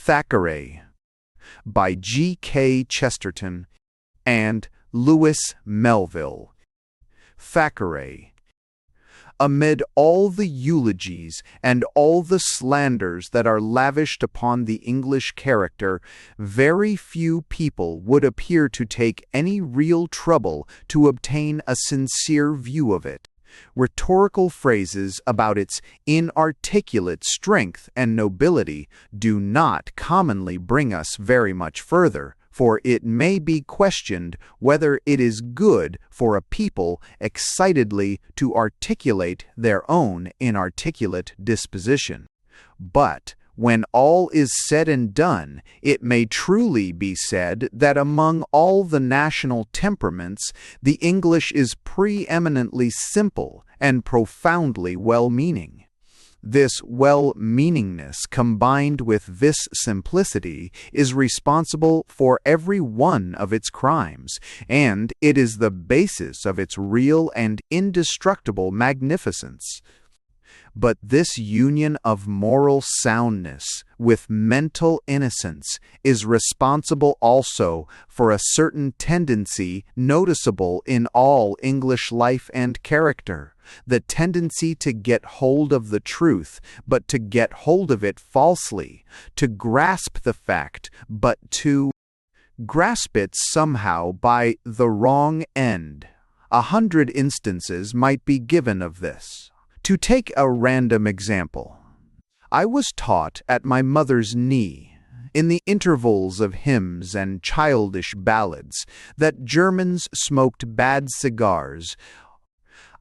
Thackeray, by G.K. Chesterton and Louis Melville. Thackeray. Amid all the eulogies and all the slanders that are lavished upon the English character, very few people would appear to take any real trouble to obtain a sincere view of it. Rhetorical phrases about its inarticulate strength and nobility do not commonly bring us very much further, for it may be questioned whether it is good for a people excitedly to articulate their own inarticulate disposition. But when all is said and done, it may truly be said that among all the national temperaments, the English is preeminently simple and profoundly well-meaning. This well-meaningness combined with this simplicity is responsible for every one of its crimes, and it is the basis of its real and indestructible magnificence. But this union of moral soundness with mental innocence is responsible also for a certain tendency noticeable in all English life and character, the tendency to get hold of the truth, but to get hold of it falsely, to grasp the fact, but to grasp it somehow by the wrong end. 100 instances might be given of this. To take a random example, I was taught at my mother's knee, in the intervals of hymns and childish ballads, that Germans smoked bad cigars.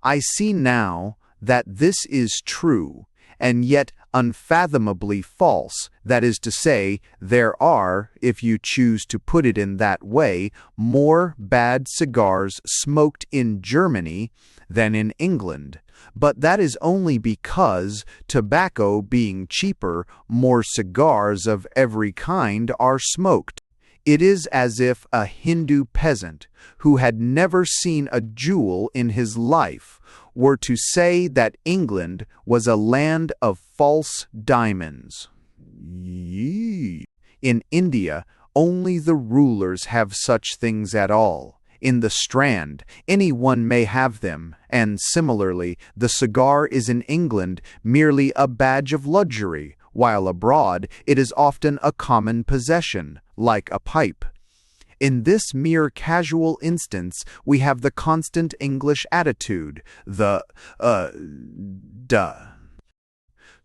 I see now that this is true, and yet unfathomably false. That is to say, there are, if you choose to put it in that way, more bad cigars smoked in Germany than in England. But that is only because, tobacco being cheaper, more cigars of every kind are smoked. It is as if a Hindu peasant, who had never seen a jewel in his life, were to say that England was a land of false diamonds. In India, only the rulers have such things at all. In the Strand, anyone may have them, and similarly, the cigar is in England merely a badge of luxury, while abroad it is often a common possession, like a pipe. In this mere casual instance, we have the constant English attitude, the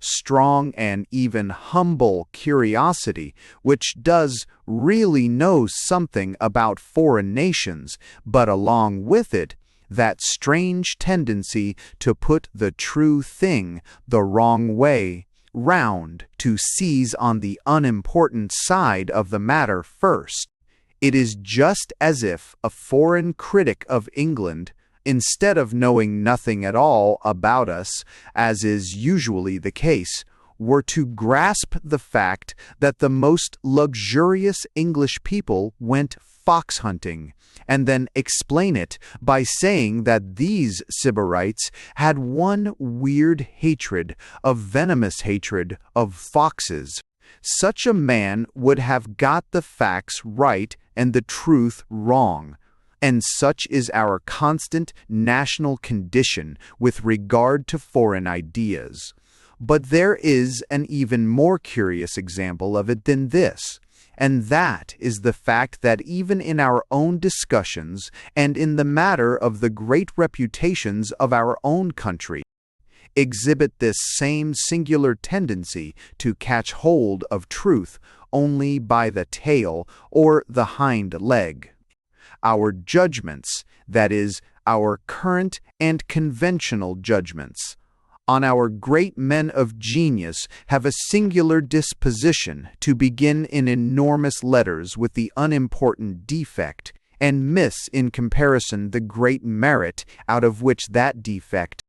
strong and even humble curiosity, which does really know something about foreign nations, but along with it, that strange tendency to put the true thing the wrong way round, to seize on the unimportant side of the matter first. It is just as if a foreign critic of England, instead of knowing nothing at all about us, as is usually the case, were to grasp the fact that the most luxurious English people went fox hunting, and then explain it by saying that these Sybarites had one weird hatred, a venomous hatred of foxes. Such a man would have got the facts right and the truth wrong. And such is our constant national condition with regard to foreign ideas. But there is an even more curious example of it than this, and that is the fact that even in our own discussions and in the matter of the great reputations of our own country, exhibit this same singular tendency to catch hold of truth only by the tail or the hind leg. Our judgments, that is, our current and conventional judgments, on our great men of genius have a singular disposition to begin in enormous letters with the unimportant defect, and miss in comparison the great merit out of which that defect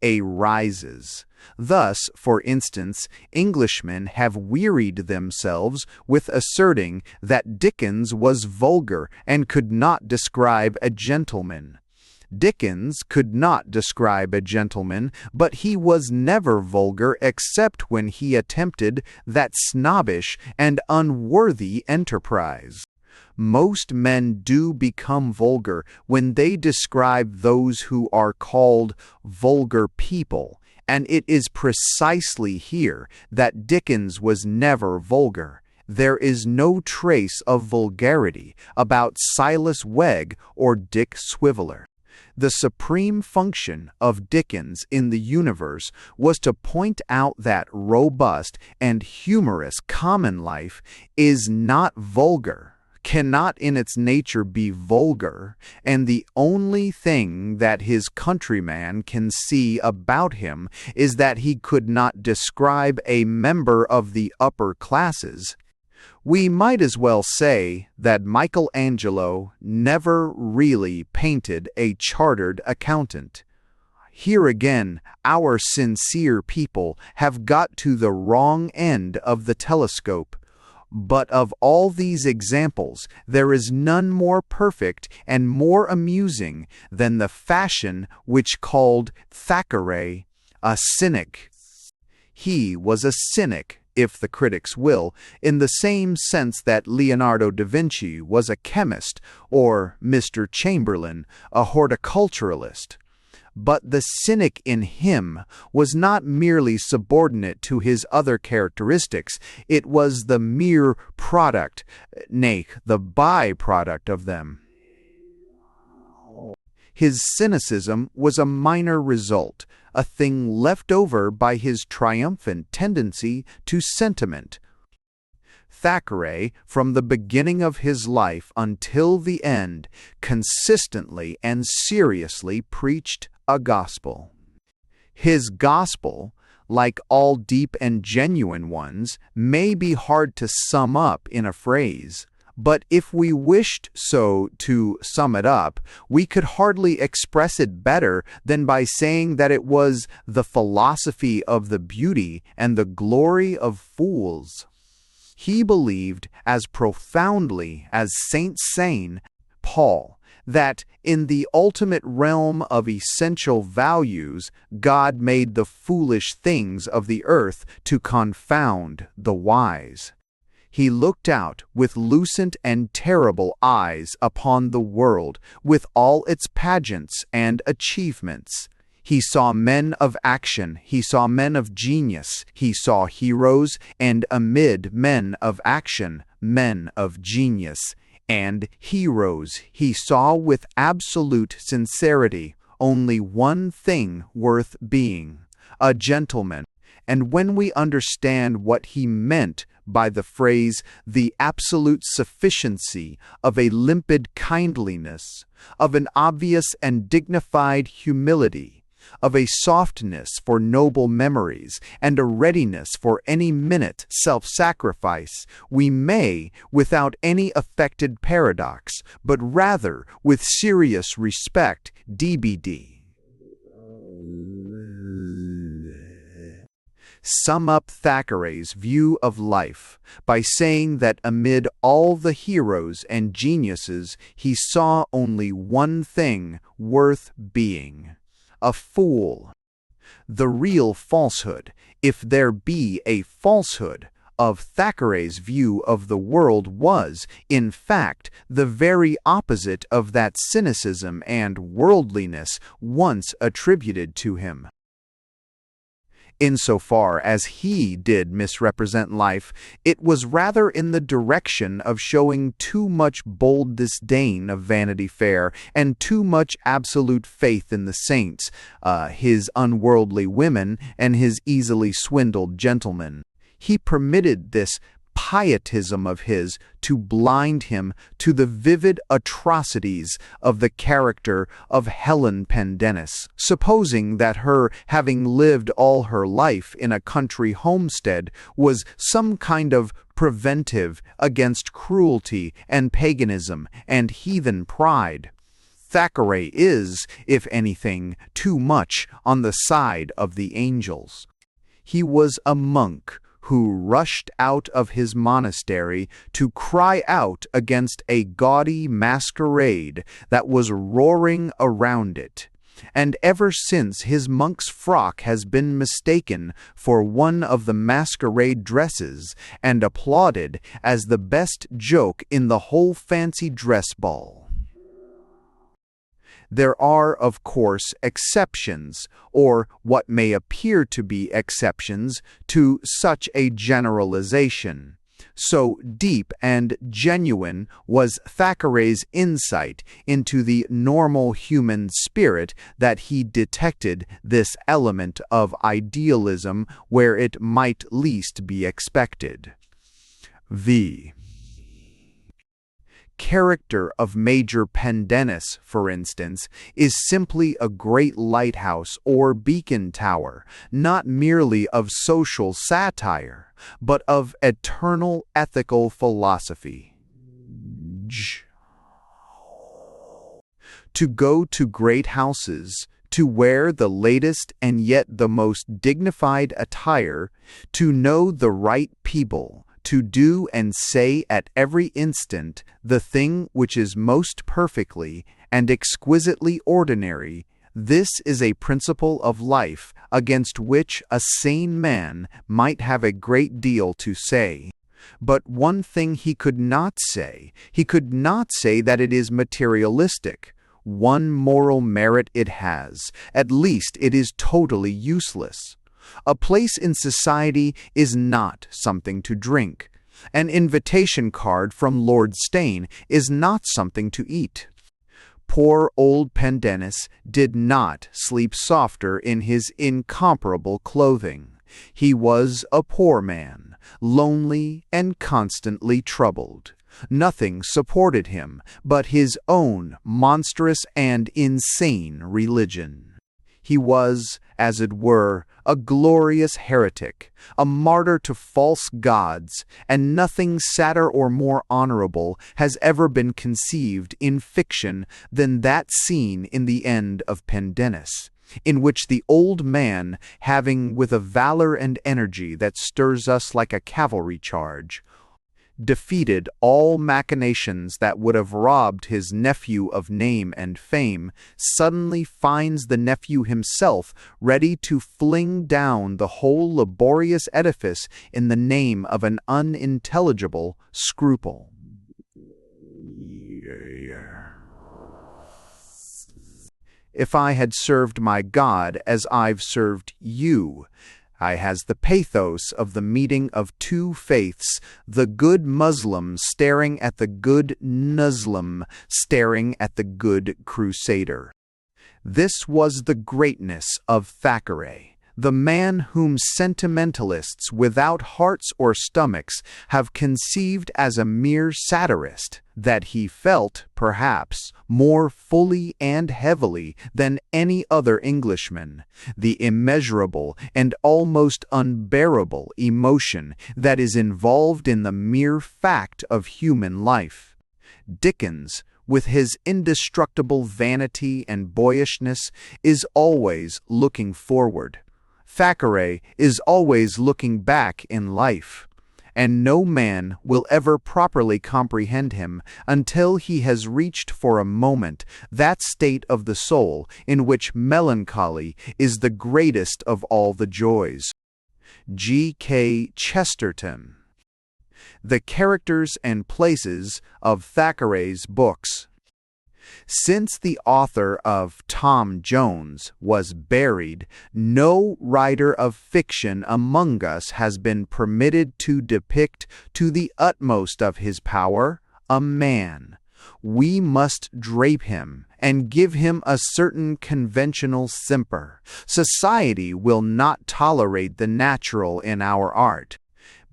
arises. Thus, for instance, Englishmen have wearied themselves with asserting that Dickens was vulgar and could not describe a gentleman. Dickens could not describe a gentleman, but he was never vulgar except when he attempted that snobbish and unworthy enterprise. Most men do become vulgar when they describe those who are called vulgar people, and it is precisely here that Dickens was never vulgar. There is no trace of vulgarity about Silas Wegg or Dick Swiveller. The supreme function of Dickens in the universe was to point out that robust and humorous common life is not vulgar, cannot in its nature be vulgar, and the only thing that his countryman can see about him is that he could not describe a member of the upper classes. We might as well say that Michelangelo never really painted a chartered accountant. Here again, our sincere people have got to the wrong end of the telescope. But of all these examples, there is none more perfect and more amusing than the fashion which called Thackeray a cynic. He was a cynic, if the critics will, in the same sense that Leonardo da Vinci was a chemist, or Mr. Chamberlain a horticulturalist. But the cynic in him was not merely subordinate to his other characteristics, it was the mere product, nay, the by-product of them. His cynicism was a minor result, a thing left over by his triumphant tendency to sentiment. Thackeray, from the beginning of his life until the end, consistently and seriously preached a gospel. His gospel, like all deep and genuine ones, may be hard to sum up in a phrase, but if we wished so to sum it up, we could hardly express it better than by saying that it was the philosophy of the beauty and the glory of fools. He believed as profoundly as Saint Paul that in the ultimate realm of essential values, God made the foolish things of the earth to confound the wise. He looked out with lucent and terrible eyes upon the world, with all its pageants and achievements. He saw men of action, he saw men of genius, he saw heroes, and amid men of action, men of genius, and heroes, he saw with absolute sincerity only one thing worth being, a gentleman. And when we understand what he meant by the phrase, the absolute sufficiency of a limpid kindliness, of an obvious and dignified humility, of a softness for noble memories, and a readiness for any minute self-sacrifice, we may, without any affected paradox, but rather with serious respect, DBD, sum up Thackeray's view of life by saying that amid all the heroes and geniuses he saw only one thing worth being: a fool. The real falsehood, if there be a falsehood, of Thackeray's view of the world was, in fact, the very opposite of that cynicism and worldliness once attributed to him. Insofar as he did misrepresent life, it was rather in the direction of showing too much bold disdain of Vanity Fair and too much absolute faith in the saints, his unworldly women and his easily swindled gentlemen. He permitted this pietism of his to blind him to the vivid atrocities of the character of Helen Pendennis, supposing that her having lived all her life in a country homestead was some kind of preventive against cruelty and paganism and heathen pride. Thackeray is, if anything, too much on the side of the angels. He was a monk who rushed out of his monastery to cry out against a gaudy masquerade that was roaring around it. And ever since his monk's frock has been mistaken for one of the masquerade dresses and applauded as the best joke in the whole fancy dress ball. There are, of course, exceptions, or what may appear to be exceptions, to such a generalization. So deep and genuine was Thackeray's insight into the normal human spirit that he detected this element of idealism where it might least be expected. The character of Major Pendennis, for instance, is simply a great lighthouse or beacon tower, not merely of social satire, but of eternal ethical philosophy. To go to great houses, to wear the latest and yet the most dignified attire, to know the right people, to do and say at every instant the thing which is most perfectly and exquisitely ordinary, this is a principle of life against which a sane man might have a great deal to say. But one thing he could not say that it is materialistic. One moral merit it has, at least it is totally useless. A place in society is not something to drink. An invitation card from Lord Steyne is not something to eat. Poor old Pendennis did not sleep softer in his incomparable clothing. He was a poor man, lonely and constantly troubled. Nothing supported him but his own monstrous and insane religion. He was, as it were, a glorious heretic, a martyr to false gods, and nothing sadder or more honorable has ever been conceived in fiction than that scene in the end of Pendennis, in which the old man, having with a valor and energy that stirs us like a cavalry charge, defeated all machinations that would have robbed his nephew of name and fame, suddenly finds the nephew himself ready to fling down the whole laborious edifice in the name of an unintelligible scruple. If I had served my God as I've served you, I has the pathos of the meeting of two faiths, the good Muslim staring at the good Muslim, staring at the good Crusader. This was the greatness of Thackeray, the man whom sentimentalists without hearts or stomachs have conceived as a mere satirist, that he felt, perhaps, more fully and heavily than any other Englishman, the immeasurable and almost unbearable emotion that is involved in the mere fact of human life. Dickens, with his indestructible vanity and boyishness, is always looking forward. Thackeray is always looking back in life, and no man will ever properly comprehend him until he has reached for a moment that state of the soul in which melancholy is the greatest of all the joys. G.K. Chesterton. The characters and places of Thackeray's books. Since the author of Tom Jones was buried, no writer of fiction among us has been permitted to depict to the utmost of his power a man. We must drape him and give him a certain conventional simper. Society will not tolerate the natural in our art.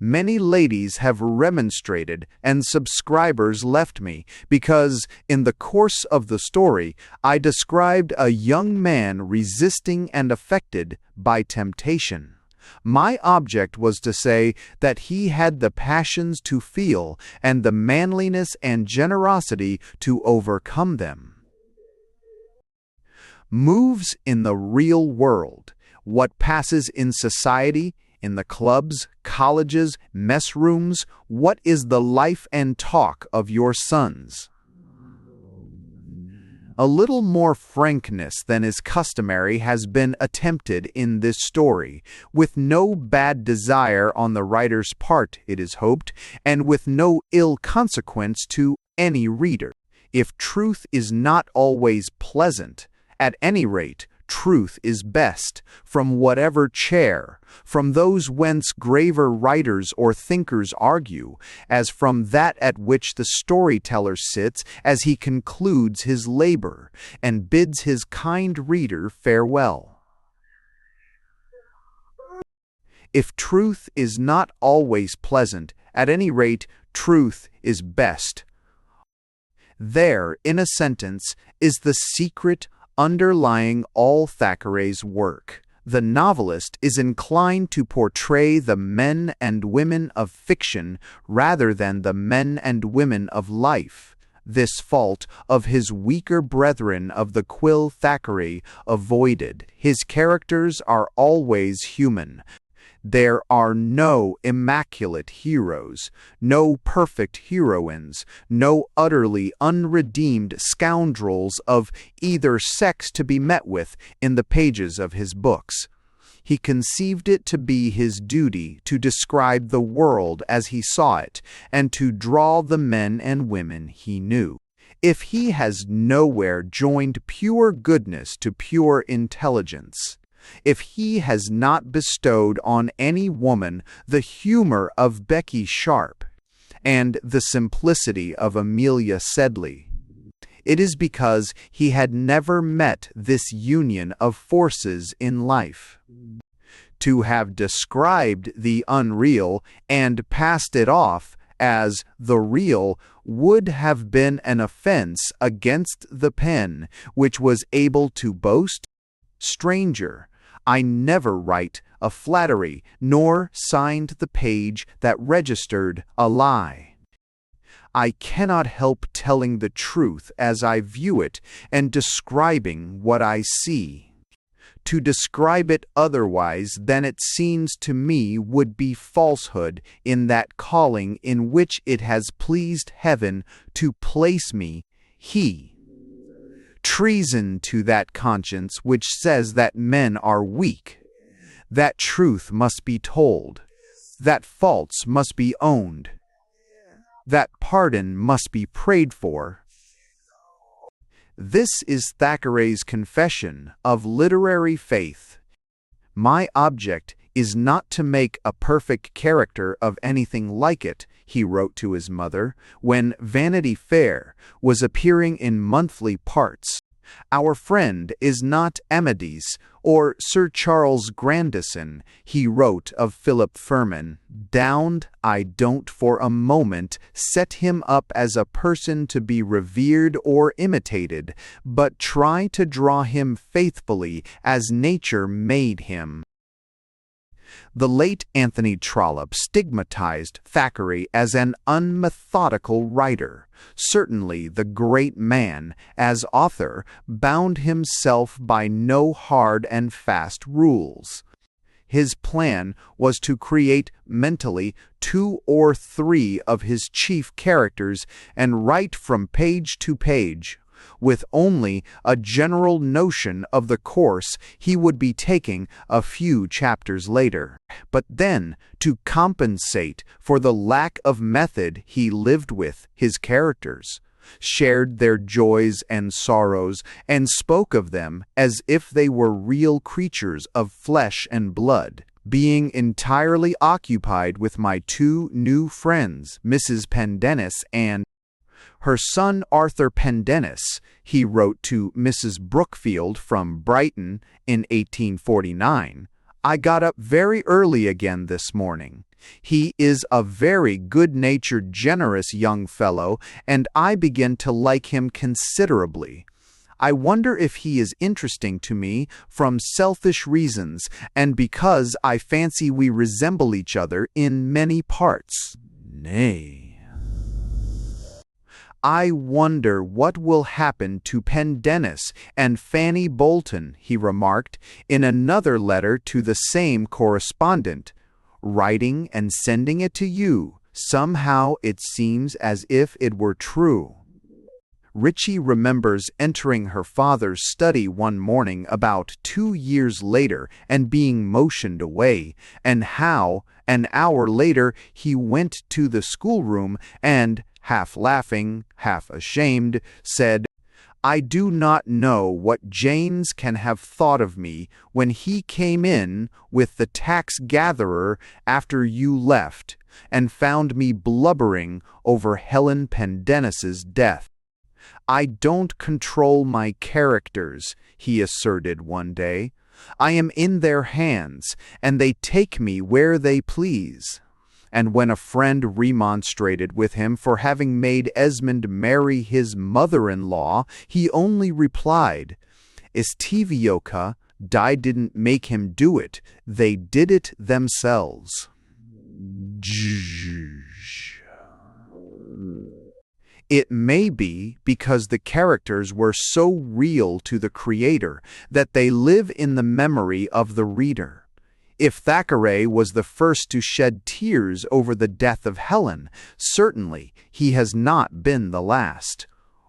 Many ladies have remonstrated and subscribers left me because, in the course of the story, I described a young man resisting and affected by temptation. My object was to say that he had the passions to feel and the manliness and generosity to overcome them. Moves in the real world. What passes in society In the clubs, colleges, mess rooms, what is the life and talk of your sons? A little more frankness than is customary has been attempted in this story, with no bad desire on the writer's part, it is hoped, and with no ill consequence to any reader. If truth is not always pleasant, at any rate, truth is best, from whatever chair, from those whence graver writers or thinkers argue, as from that at which the storyteller sits as he concludes his labor, and bids his kind reader farewell. If truth is not always pleasant, at any rate, truth is best. There, in a sentence, is the secret underlying all Thackeray's work. The novelist is inclined to portray the men and women of fiction rather than the men and women of life. This fault of his weaker brethren of the quill Thackeray avoided. His characters are always human. There are no immaculate heroes, no perfect heroines, no utterly unredeemed scoundrels of either sex to be met with in the pages of his books. He conceived it to be his duty to describe the world as he saw it, and to draw the men and women he knew. If he has nowhere joined pure goodness to pure intelligence, if he has not bestowed on any woman the humor of Becky Sharp and the simplicity of Amelia Sedley, it is because he had never met this union of forces in life. To have described the unreal and passed it off as the real would have been an offense against the pen which was able to boast, "Stranger, I never write a flattery, nor signed the page that registered a lie. I cannot help telling the truth as I view it and describing what I see. To describe it otherwise than it seems to me would be falsehood in that calling in which it has pleased Heaven to place me, treason to that conscience which says that men are weak, that truth must be told, that faults must be owned, that pardon must be prayed for. This is Thackeray's confession of literary faith. My object is not to make a perfect character of anything like it, he wrote to his mother, when Vanity Fair was appearing in monthly parts. Our friend is not Amadis or Sir Charles Grandison, he wrote of Philip Furman. Downed, I don't for a moment set him up as a person to be revered or imitated, but try to draw him faithfully as nature made him. The late Anthony Trollope stigmatized Thackeray as an unmethodical writer. Certainly the great man, as author, bound himself by no hard and fast rules. His plan was to create mentally 2 or 3 of his chief characters and write from page to page, with only a general notion of the course he would be taking a few chapters later. But then, to compensate for the lack of method, he lived with his characters, shared their joys and sorrows, and spoke of them as if they were real creatures of flesh and blood. Being entirely occupied with my 2 new friends, Mrs. Pendennis and her son Arthur Pendennis, he wrote to Mrs. Brookfield from Brighton in 1849, I got up very early again this morning. He is a very good-natured, generous young fellow, and I begin to like him considerably. I wonder if he is interesting to me from selfish reasons, and because I fancy we resemble each other in many parts. Nay, I wonder what will happen to Pendennis and Fanny Bolton, he remarked in another letter to the same correspondent, writing and sending it to you. Somehow it seems as if it were true. Richie remembers entering her father's study one morning about 2 years later and being motioned away, and how, an hour later, he went to the schoolroom and, half laughing, half ashamed, said, "I do not know what James can have thought of me when he came in with the tax-gatherer after you left, and found me blubbering over Helen Pendennis's death. I don't control my characters," he asserted one day. "I am in their hands, and they take me where they please." And when a friend remonstrated with him for having made Esmond marry his mother-in-law, he only replied, "Estivioca, I didn't make him do it, they did it themselves." It may be because the characters were so real to the creator that they live in the memory of the reader. If Thackeray was the first to shed tears over the death of Helen, certainly he has not been the last.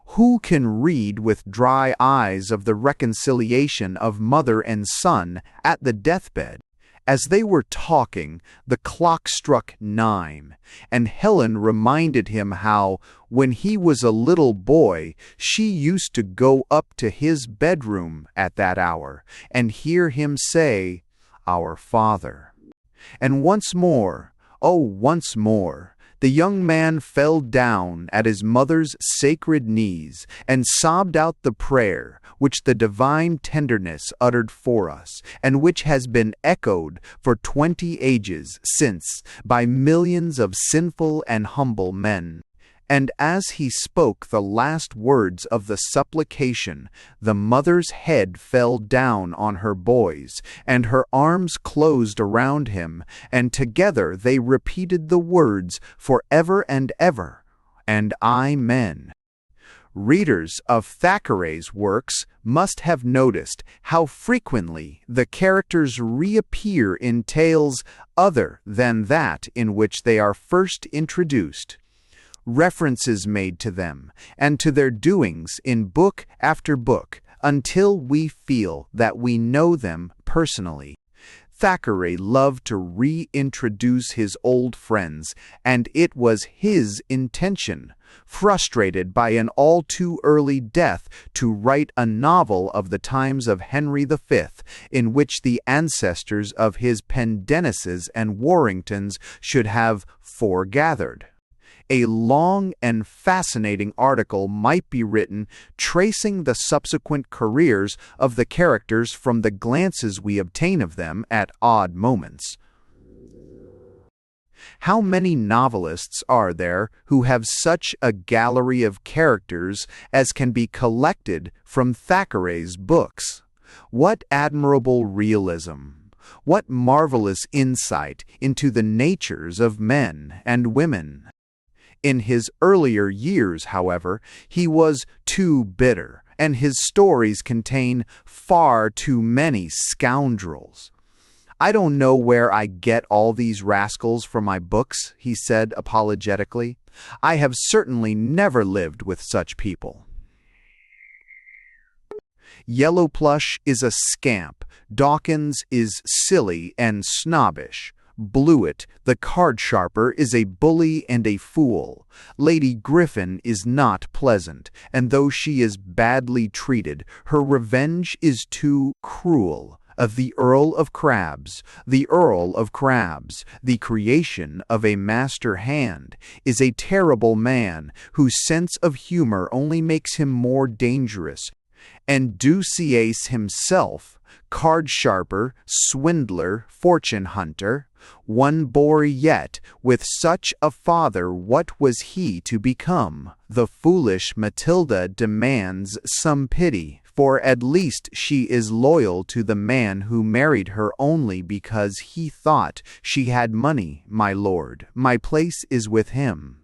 Who can read with dry eyes of the reconciliation of mother and son at the deathbed? As they were talking, the clock struck 9, and Helen reminded him how, when he was a little boy, she used to go up to his bedroom at that hour and hear him say, "Our Father." And once more, oh, once more, the young man fell down at his mother's sacred knees and sobbed out the prayer which the divine tenderness uttered for us, and which has been echoed for 20 ages since by millions of sinful and humble men. And as he spoke the last words of the supplication, the mother's head fell down on her boy's, and her arms closed around him, and together they repeated the words for ever and ever, and Amen. Readers of Thackeray's works must have noticed how frequently the characters reappear in tales other than that in which they are first introduced. References made to them and to their doings in book after book until we feel that we know them personally. Thackeray loved to reintroduce his old friends, and it was his intention, frustrated by an all too early death, to write a novel of the times of Henry V, in which the ancestors of his Pendennises and Warringtons should have foregathered. A long and fascinating article might be written tracing the subsequent careers of the characters from the glances we obtain of them at odd moments. How many novelists are there who have such a gallery of characters as can be collected from Thackeray's books? What admirable realism! What marvelous insight into the natures of men and women! In his earlier years, however, he was too bitter, and his stories contain far too many scoundrels. "I don't know where I get all these rascals from my books," he said apologetically. "I have certainly never lived with such people." Yellowplush is a scamp, Dawkins is silly and snobbish. Blewett, the card-sharper, is a bully and a fool. Lady Griffin is not pleasant, and though she is badly treated, her revenge is too cruel. The Earl of Crabs, the creation of a master hand, is a terrible man whose sense of humor only makes him more dangerous. And Deuceace himself, card-sharper, swindler, fortune-hunter, one bore yet, with such a father what was he to become? The foolish Matilda demands some pity, for at least she is loyal to the man who married her only because he thought she had money. My lord, my place is with him.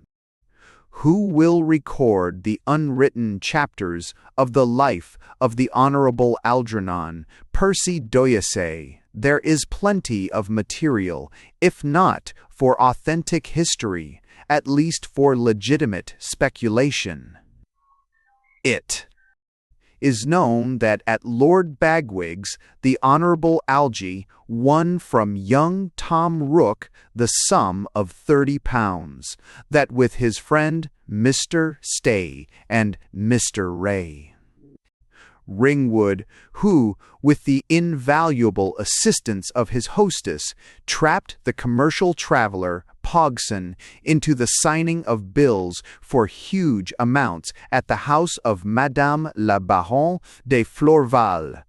Who will record the unwritten chapters of the life of the Honorable Algernon Percy d'Oysey? There is plenty of material, if not for authentic history, at least for legitimate speculation. It is known that at Lord Bagwig's the Honourable Algy won from young Tom Rooke the sum of £30, that with his friend Mr. Stay and Mr. Ray. Ringwood, who, with the invaluable assistance of his hostess, trapped the commercial traveller Pogson into the signing of bills for huge amounts at the house of Madame la Baronne de Florval,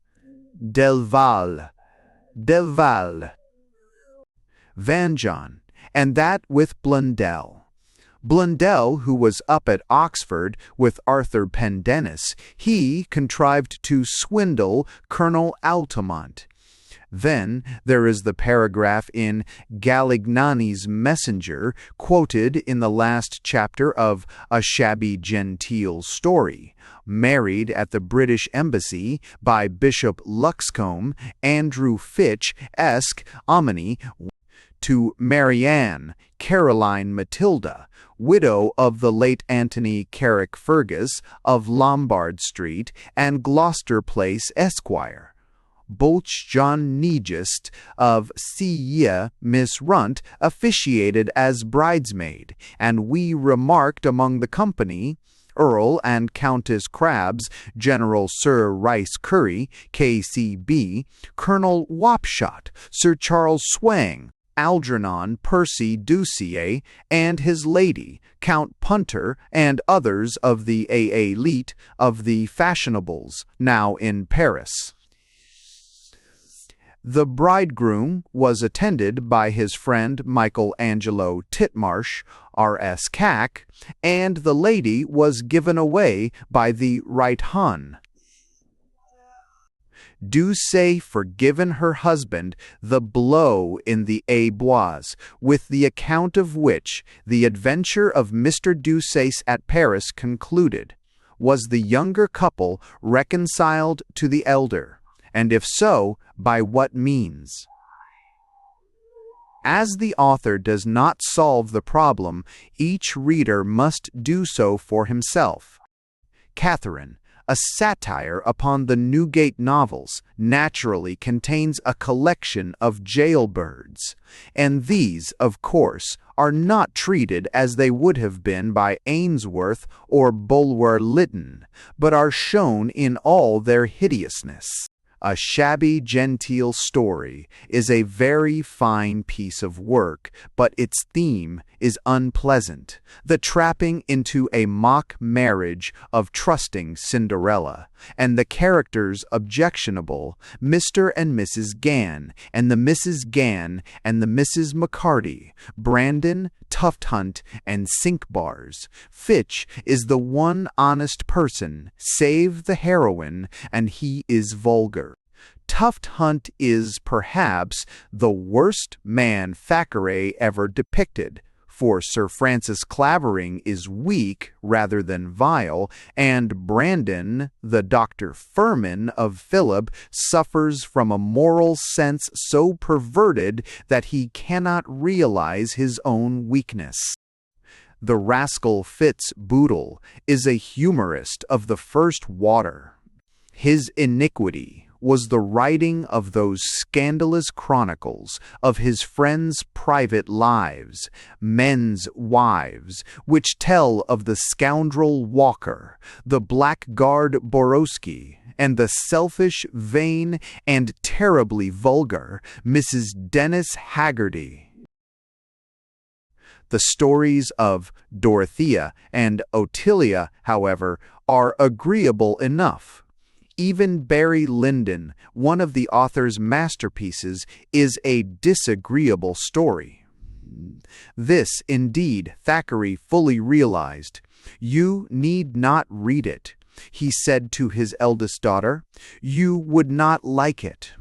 Delval, Vanjon, and that with Blundell. Blundell, who was up at Oxford with Arthur Pendennis, he contrived to swindle Colonel Altamont. Then there is the paragraph in Galignani's Messenger, quoted in the last chapter of A Shabby Genteel Story, married at the British Embassy by Bishop Luxcombe, Andrew Fitch-esque hominy, to Marianne Caroline Matilda, widow of the late Anthony Carrick-Fergus of Lombard Street and Gloucester Place, Esquire. Bolch John Negist of Siya Miss Runt officiated as bridesmaid, and we remarked among the company Earl and Countess Crabs, General Sir Rice Curry, K.C.B., Colonel Wapshot, Sir Charles Swang, Algernon Percy d'Oysey, and his lady, Count Punter, and others of the élite of the fashionables, now in Paris. The bridegroom was attended by his friend Michael Angelo Titmarsh, R.S. Cack, and the lady was given away by the right Hun. D'Oysey forgiven her husband the blow in the Bois, with the account of which the adventure of Mr. D'Oysey at Paris concluded. Was the younger couple reconciled to the elder? And if so, by what means? As the author does not solve the problem, each reader must do so for himself. Catherine, a satire upon the Newgate novels, naturally contains a collection of jailbirds, and these, of course, are not treated as they would have been by Ainsworth or Bulwer Lytton, but are shown in all their hideousness. A Shabby Genteel Story is a very fine piece of work, but its theme is unpleasant, the trapping into a mock marriage of trusting Cinderella, and the characters objectionable, Mr. and Mrs. Gann, and the Mrs. Gann and the Mrs. McCarty, Brandon, Tufthunt, and Cinqbars. Fitch is the one honest person, save the heroine, and he is vulgar. Tufthunt is, perhaps, the worst man Thackeray ever depicted, for Sir Francis Clavering is weak rather than vile, and Brandon, the Dr. Furman of Philip, suffers from a moral sense so perverted that he cannot realize his own weakness. The rascal Fitz-Boodle is a humorist of the first water. His iniquity was the writing of those scandalous chronicles of his friends' private lives, men's wives, which tell of the scoundrel Walker, the blackguard Borowski, and the selfish, vain, and terribly vulgar Mrs. Dennis Haggerty. The stories of Dorothea and Ottilia, however, are agreeable enough. Even Barry Lyndon, one of the author's masterpieces, is a disagreeable story. This, indeed, Thackeray fully realized. "You need not read it," he said to his eldest daughter. "You would not like it."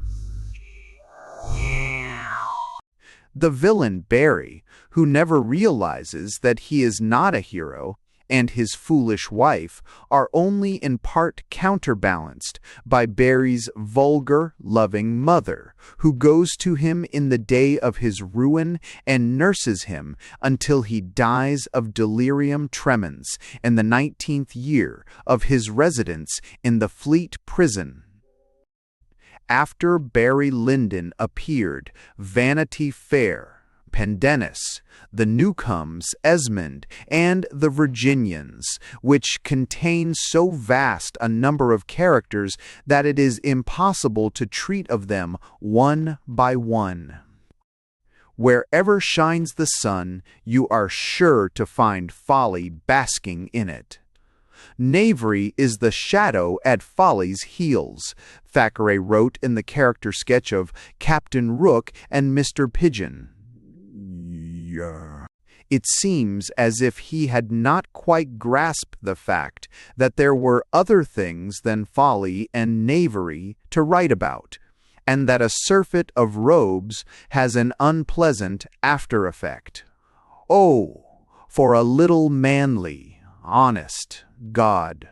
The villain Barry, who never realizes that he is not a hero, and his foolish wife are only in part counterbalanced by Barry's vulgar, loving mother, who goes to him in the day of his ruin and nurses him until he dies of delirium tremens in the 19th year of his residence in the Fleet Prison. After Barry Lyndon appeared Vanity Fair, Pendennis, The Newcomes, Esmond, and The Virginians, which contain so vast a number of characters that it is impossible to treat of them one by one. Wherever shines the sun, you are sure to find folly basking in it. Knavery is the shadow at folly's heels, Thackeray wrote in the character sketch of Captain Rook and Mr. Pigeon. It seems as if he had not quite grasped the fact that there were other things than folly and knavery to write about, and that a surfeit of robes has an unpleasant after-effect. Oh, for a little manly, honest God!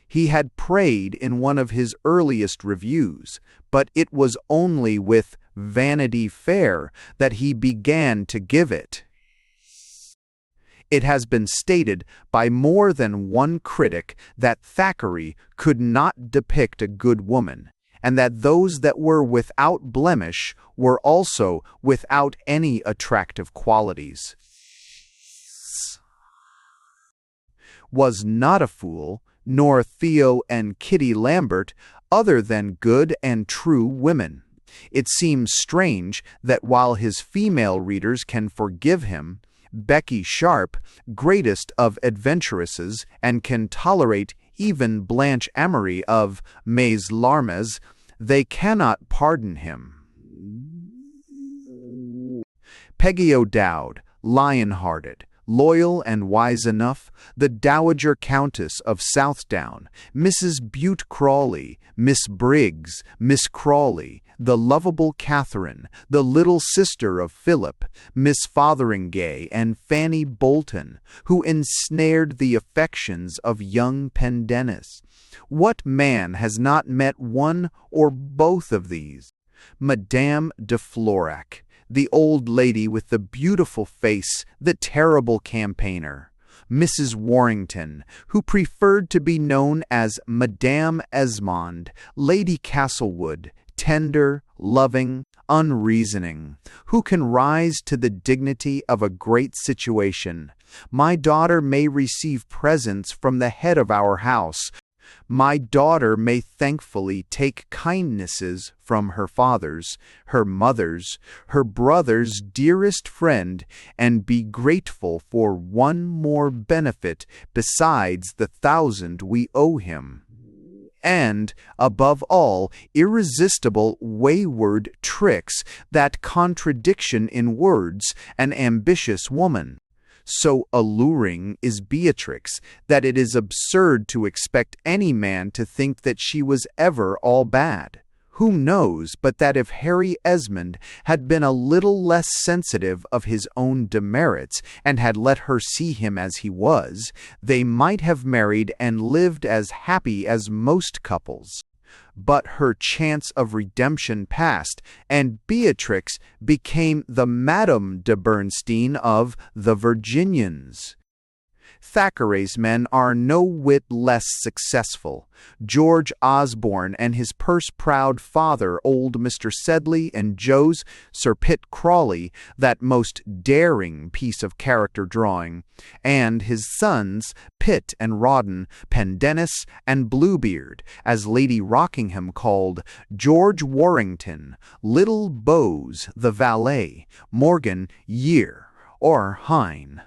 He had prayed in one of his earliest reviews, but it was only with Vanity Fair that he began to give it. It has been stated by more than one critic that Thackeray could not depict a good woman, and that those that were without blemish were also without any attractive qualities. Was not a fool, nor Theo and Kitty Lambert, other than good and true women. It seems strange that while his female readers can forgive him, Becky Sharp, greatest of adventuresses, and can tolerate even Blanche Amory of Mes Larmes, they cannot pardon him. Peggy O'Dowd, lion-hearted, loyal and wise enough, the Dowager Countess of Southdown, Mrs. Bute Crawley, Miss Briggs, Miss Crawley, the lovable Catherine, the little sister of Philip, Miss Fotheringay, and Fanny Bolton, who ensnared the affections of young Pendennis. What man has not met one or both of these? Madame de Florac, the old lady with the beautiful face, the terrible campaigner. Mrs. Warrington, who preferred to be known as Madame Esmond, Lady Castlewood, tender, loving, unreasoning, who can rise to the dignity of a great situation. My daughter may receive presents from the head of our house. My daughter may thankfully take kindnesses from her father's, her mother's, her brother's dearest friend, and be grateful for one more benefit besides the 1,000 we owe him. And, above all, irresistible wayward tricks, that contradiction in words, an ambitious woman. So alluring is Beatrix that it is absurd to expect any man to think that she was ever all bad. Who knows but that if Harry Esmond had been a little less sensitive of his own demerits and had let her see him as he was, they might have married and lived as happy as most couples. But her chance of redemption passed, and Beatrix became the Madame de Bernstein of The Virginians. Thackeray's men are no whit less successful. George Osborne and his purse-proud father, old Mr. Sedley, and Joe's Sir Pitt Crawley, that most daring piece of character drawing, and his sons, Pitt and Rawdon, Pendennis and Bluebeard, as Lady Rockingham called George Warrington, Little Bose the valet, Morgan Year, or Hine.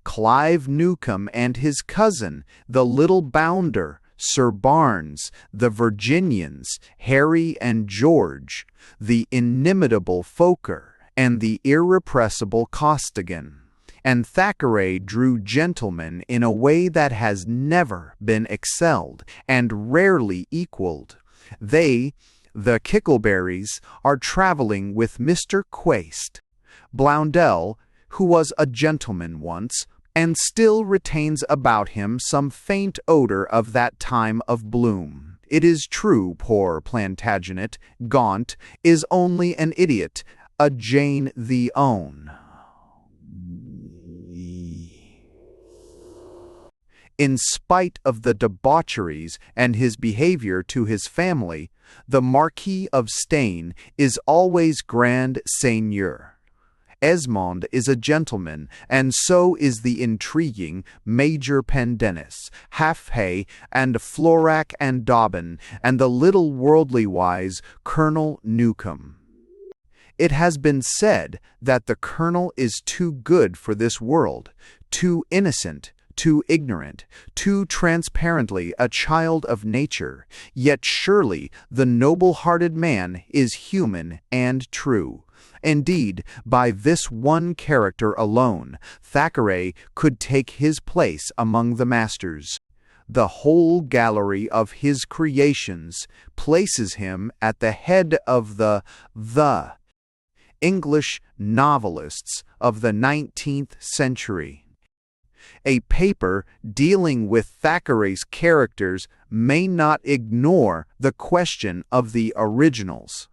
Clive Newcome and his cousin, the little bounder, Sir Barnes, the Virginians, Harry and George, the inimitable Foker, and the irrepressible Costigan. And Thackeray drew gentlemen in a way that has never been excelled, and rarely equalled. They, the Kickleberries, are travelling with Mr. Quaste. Blondel, who was a gentleman once, and still retains about him some faint odor of that time of bloom. It is true poor Plantagenet, Gaunt, is only an idiot, a Jane the own. In spite of the debaucheries and his behavior to his family, the Marquis of Steyne is always grand seigneur. Esmond is a gentleman, and so is the intriguing Major Pendennis, Halfhay, and Florac and Dobbin, and the little worldly-wise Colonel Newcome. It has been said that the Colonel is too good for this world, too innocent, too ignorant, too transparently a child of nature, yet surely the noble-hearted man is human and true. Indeed, by this one character alone, Thackeray could take his place among the masters. The whole gallery of his creations places him at the head of the English novelists of the 19th century. A paper dealing with Thackeray's characters may not ignore the question of the originals.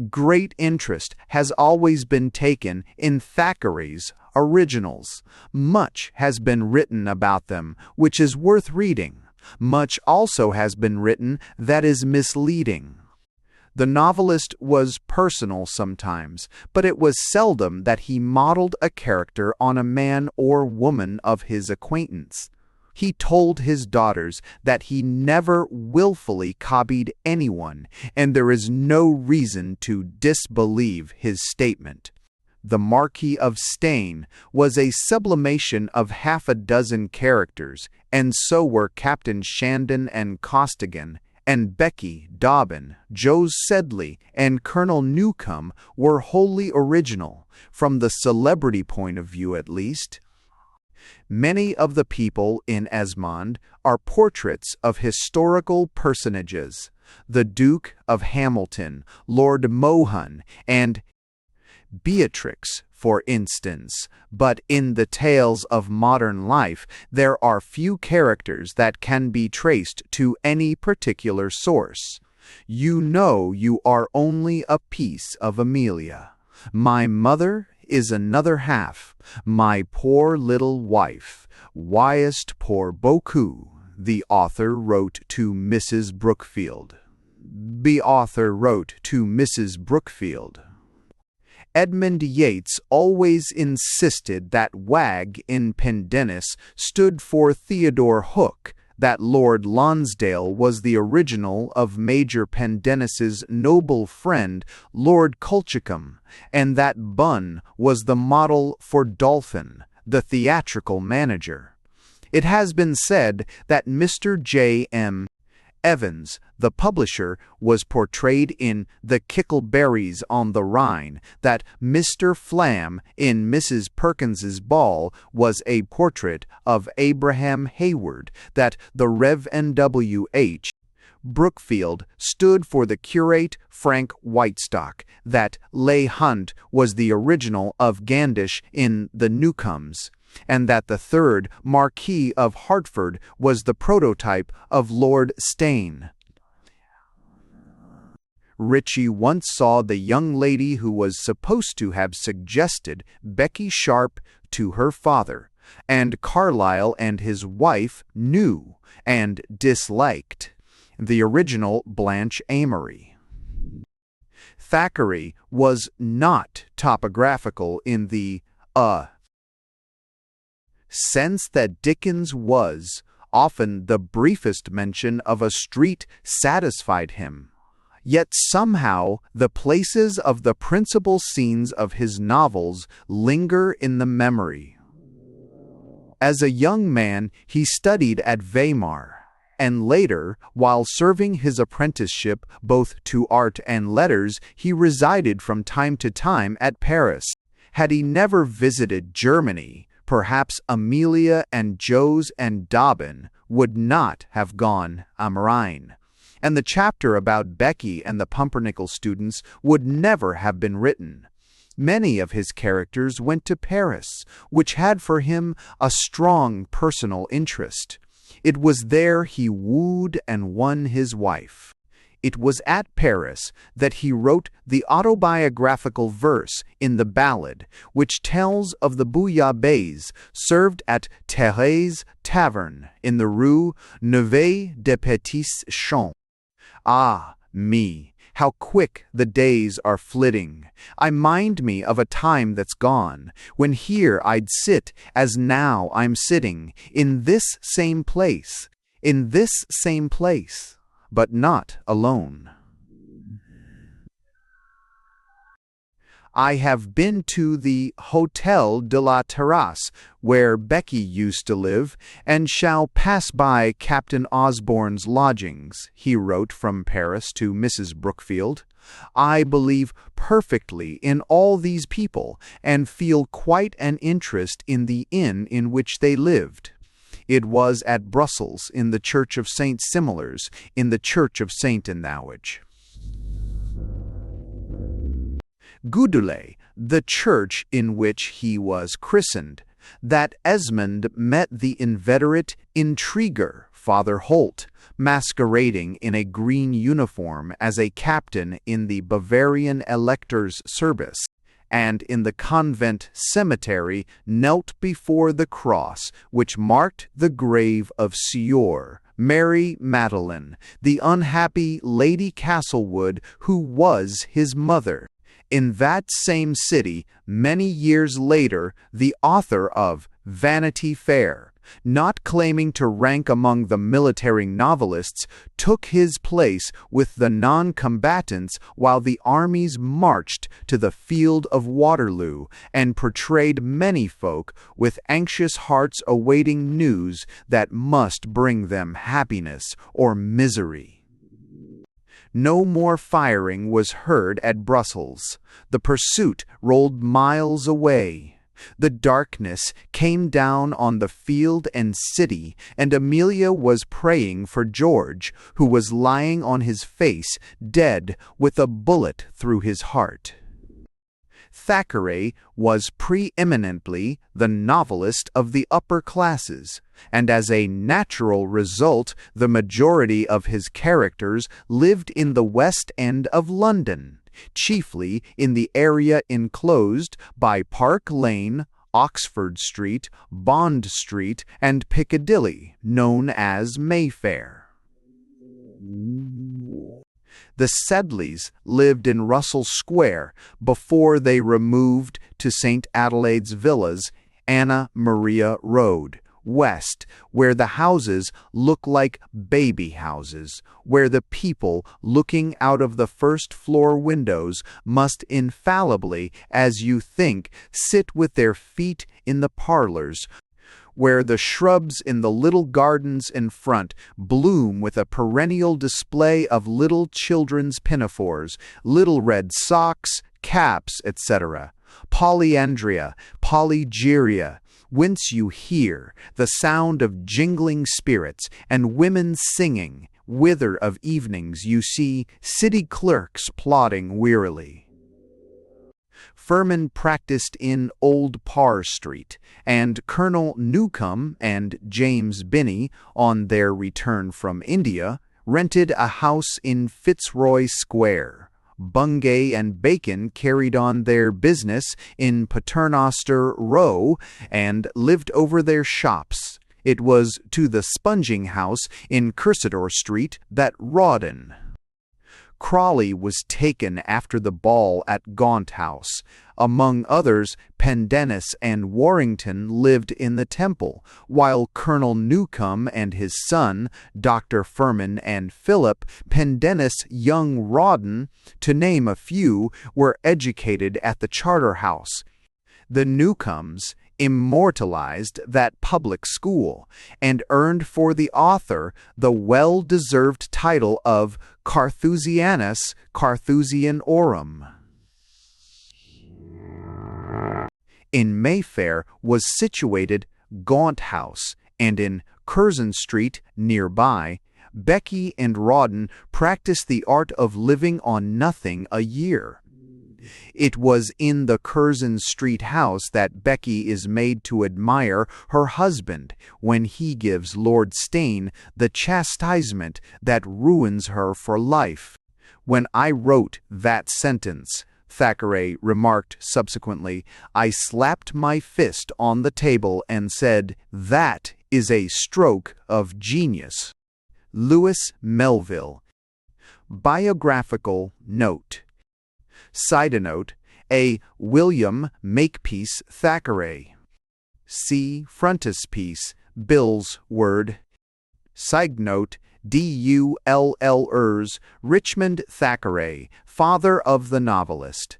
Great interest has always been taken in Thackeray's originals. Much has been written about them, which is worth reading. Much also has been written that is misleading. The novelist was personal sometimes, but it was seldom that he modeled a character on a man or woman of his acquaintance. He told his daughters that he never willfully copied anyone, and there is no reason to disbelieve his statement. The Marquis of Steyne was a sublimation of half a dozen characters, and so were Captain Shandon and Costigan, and Becky, Dobbin, Jos Sedley, and Colonel Newcome were wholly original, from the celebrity point of view at least. Many of the people in Esmond are portraits of historical personages. The Duke of Hamilton, Lord Mohun, and Beatrix, for instance, but in the tales of modern life there are few characters that can be traced to any particular source. You know you are only a piece of Amelia. My mother is another half, my poor little wife, whyest pour beaucoup, the author wrote to Mrs. Brookfield. The author wrote to Mrs. Brookfield. Edmund Yates always insisted that Wag in Pendennis stood for Theodore Hook, that Lord Lonsdale was the original of Major Pendennis's noble friend Lord Colchicum, and that Bunn was the model for Dolphin, the theatrical manager. It has been said that Mr. J.M. Evans, the publisher, was portrayed in The Kickleberries on the Rhine, that Mr. Flam in Mrs. Perkins's Ball was a portrait of Abraham Hayward, that the Rev. N.W.H. Brookfield stood for the curate Frank Whitestock, that Leigh Hunt was the original of Gandish in The Newcomes, and that the third Marquis of Hertford was the prototype of Lord Steyne. Ritchie once saw the young lady who was supposed to have suggested Becky Sharp to her father, and Carlyle and his wife knew and disliked the original Blanche Amory. Thackeray was not topographical in the sense that Dickens was. Often the briefest mention of a street satisfied him. Yet somehow the places of the principal scenes of his novels linger in the memory. As a young man he studied at Weimar, and later, while serving his apprenticeship both to art and letters, he resided from time to time at Paris. Had he never visited Germany, perhaps Amelia and Jos and Dobbin would not have gone am Rhine, and the chapter about Becky and the pumpernickel students would never have been written. Many of his characters went to Paris, which had for him a strong personal interest. It was there he wooed and won his wife. It was at Paris that he wrote the autobiographical verse in the ballad, which tells of the bouillabaisse served at Thackeray's tavern in the Rue Neuve des Petits Champs. Ah, me! How quick the days are flitting. I mind me of a time that's gone, when here I'd sit, as now I'm sitting, in this same place, but not alone. I have been to the Hôtel de la Terrasse, where Becky used to live, and shall pass by Captain Osborne's lodgings, he wrote from Paris to Mrs. Brookfield. I believe perfectly in all these people, and feel quite an interest in the inn in which they lived. It was at Brussels, in the Church of St. Similars, in the Church of St. Ennawage. Goudelet, the church in which he was christened, that Esmond met the inveterate intriguer, Father Holt, masquerading in a green uniform as a captain in the Bavarian elector's service, and in the convent cemetery knelt before the cross which marked the grave of Sieur Mary Madeline, the unhappy Lady Castlewood, who was his mother. In that same city, many years later, the author of Vanity Fair, not claiming to rank among the military novelists, took his place with the non-combatants while the armies marched to the field of Waterloo, and portrayed many folk with anxious hearts awaiting news that must bring them happiness or misery. No more firing was heard at Brussels. The pursuit rolled miles away. The darkness came down on the field and city, and Amelia was praying for George, who was lying on his face, dead, with a bullet through his heart. Thackeray was preeminently the novelist of the upper classes, and as a natural result, the majority of his characters lived in the West End of London, chiefly in the area enclosed by Park Lane, Oxford Street, Bond Street, and Piccadilly, known as Mayfair. The Sedleys lived in Russell Square before they removed to St. Adelaide's Villas, Anna Maria Road, West, where the houses look like baby houses, where the people looking out of the first-floor windows must infallibly, as you think, sit with their feet in the parlors, where the shrubs in the little gardens in front bloom with a perennial display of little children's pinafores, little red socks, caps, etc. Polyandria, polygyria, whence you hear the sound of jingling spirits and women singing, whither of evenings you see city clerks plodding wearily. Firmin practiced in Old Parr Street, and Colonel Newcome and James Binney, on their return from India, rented a house in Fitzroy Square. Bungay and Bacon carried on their business in Paternoster Row and lived over their shops. It was to the sponging house in Cursitor Street that Rawdon. Crawley was taken after the ball at Gaunt House. Among others, Pendennis and Warrington lived in the Temple, while Colonel Newcome and his son, Dr. Firmin and Philip, Pendennis, young Rawdon, to name a few, were educated at the Charterhouse. The Newcomes immortalized that public school, and earned for the author the well-deserved title of Carthusianus Carthusianorum. In Mayfair was situated Gaunt House, and in Curzon Street, nearby, Becky and Rawdon practiced the art of living on nothing a year. It was in the Curzon Street house that Becky is made to admire her husband when he gives Lord Steyne the chastisement that ruins her for life. "When I wrote that sentence," Thackeray remarked subsequently, "I slapped my fist on the table and said, 'That is a stroke of genius.'" Lewis Melville. Biographical note. Side note: a William Makepeace Thackeray. See frontispiece, Bill's Word. Side note: Dullers Richmond Thackeray, father of the novelist.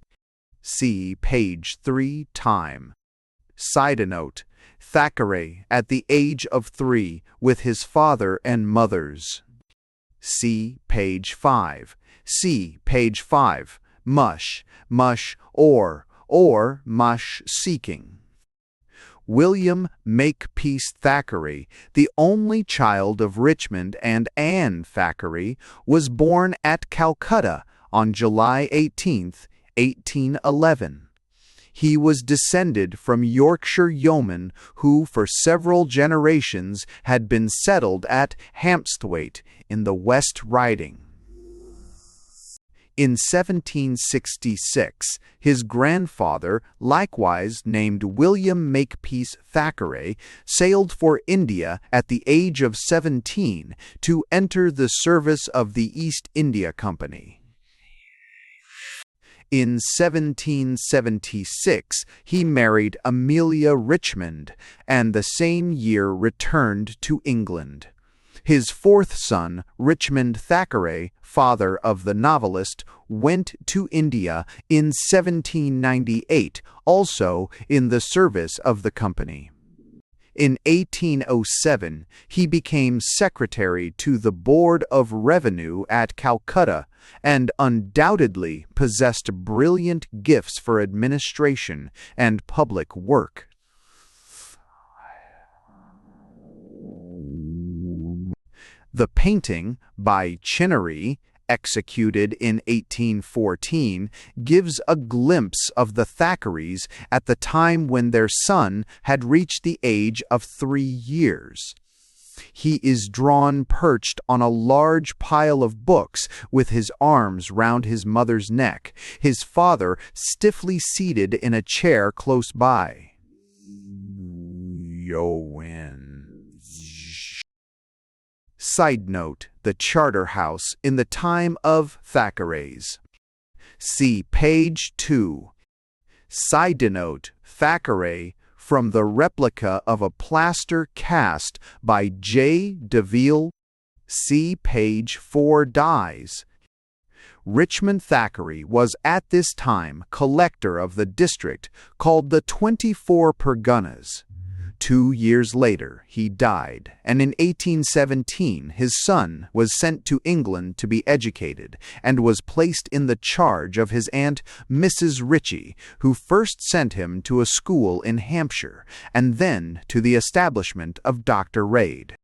See page 3 time. Side note: Thackeray at the age of 3 with his father and mothers. See page 5. See page 5. Mush, or mush seeking. William Makepeace Thackeray, the only child of Richmond and Anne Thackeray, was born at Calcutta on July 18, 1811. He was descended from Yorkshire yeomen who for several generations had been settled at Hampstead in the West Riding. In 1766, his grandfather, likewise named William Makepeace Thackeray, sailed for India at the age of 17 to enter the service of the East India Company. In 1776, he married Amelia Richmond, and the same year returned to England. His fourth son, Richmond Thackeray, father of the novelist, went to India in 1798, also in the service of the company. In 1807, he became secretary to the Board of Revenue at Calcutta and undoubtedly possessed brilliant gifts for administration and public work. The painting by Chinnery, executed in 1814, gives a glimpse of the Thackeray's at the time when their son had reached the age of 3 years. He is drawn perched on a large pile of books with his arms round his mother's neck, his father stiffly seated in a chair close by. Side note: the Charter House in the time of Thackeray's. See page 2. Side note: Thackeray from the replica of a plaster cast by J. Deville. See page 4 dies. Richmond Thackeray was at this time collector of the district called the 24 Pergonnas. 2 years later he died, and in 1817 his son was sent to England to be educated, and was placed in the charge of his aunt Mrs. Ritchie, who first sent him to a school in Hampshire, and then to the establishment of Dr. Reid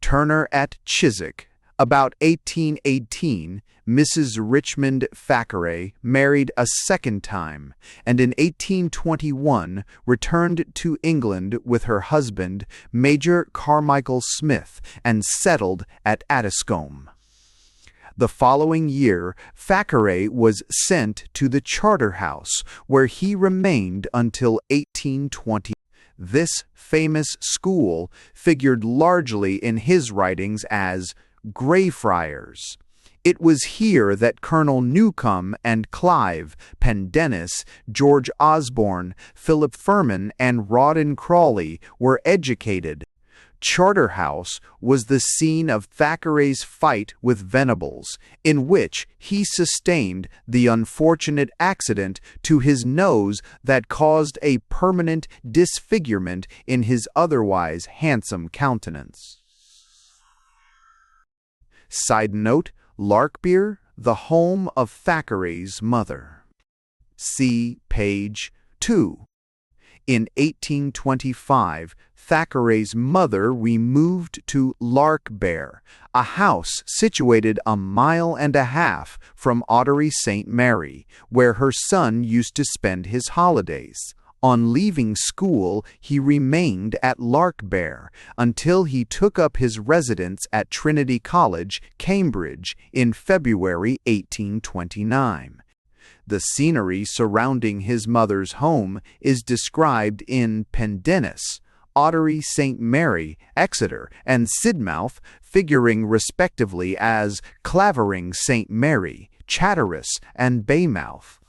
Turner at Chiswick. About 1818, Mrs. Richmond Thackeray married a second time, and in 1821 returned to England with her husband, Major Carmichael Smith, and settled at Addiscombe. The following year, Thackeray was sent to the Charter House, where he remained until 1820. This famous school figured largely in his writings as Greyfriars. It was here that Colonel Newcomb and Clive, Pendennis, George Osborne, Philip Furman, and Rawdon Crawley were educated. Charterhouse was the scene of Thackeray's fight with Venables, in which he sustained the unfortunate accident to his nose that caused a permanent disfigurement in his otherwise handsome countenance. Side note: Larkbere, the home of Thackeray's mother. See page 2. In 1825, Thackeray's mother removed to Larkbear, a house situated 1.5 miles from Ottery St. Mary, where her son used to spend his holidays. On leaving school, he remained at Larkbear until he took up his residence at Trinity College, Cambridge, in February 1829. The scenery surrounding his mother's home is described in Pendennis, Ottery St. Mary, Exeter, and Sidmouth, figuring respectively as Clavering St. Mary, Chatteris, and Baymouth.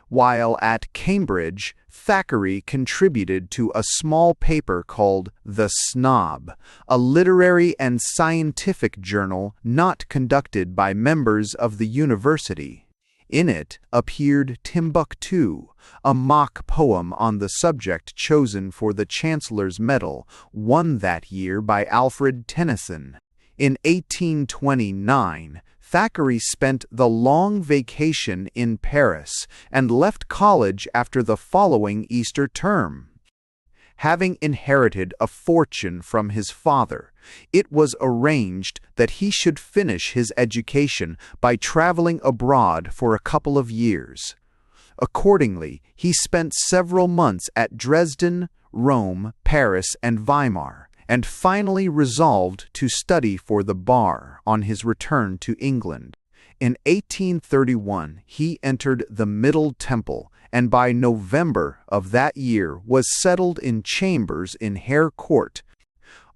While at Cambridge, Thackeray contributed to a small paper called The Snob, a literary and scientific journal not conducted by members of the university. In it appeared Timbuktu, a mock poem on the subject chosen for the Chancellor's Medal, won that year by Alfred Tennyson. In 1829, Thackeray spent the long vacation in Paris and left college after the following Easter term. Having inherited a fortune from his father, it was arranged that he should finish his education by traveling abroad for a couple of years. Accordingly, he spent several months at Dresden, Rome, Paris, and Weimar, and finally resolved to study for the bar on his return to England. In 1831, he entered the Middle Temple, and by November of that year was settled in chambers in Hare Court.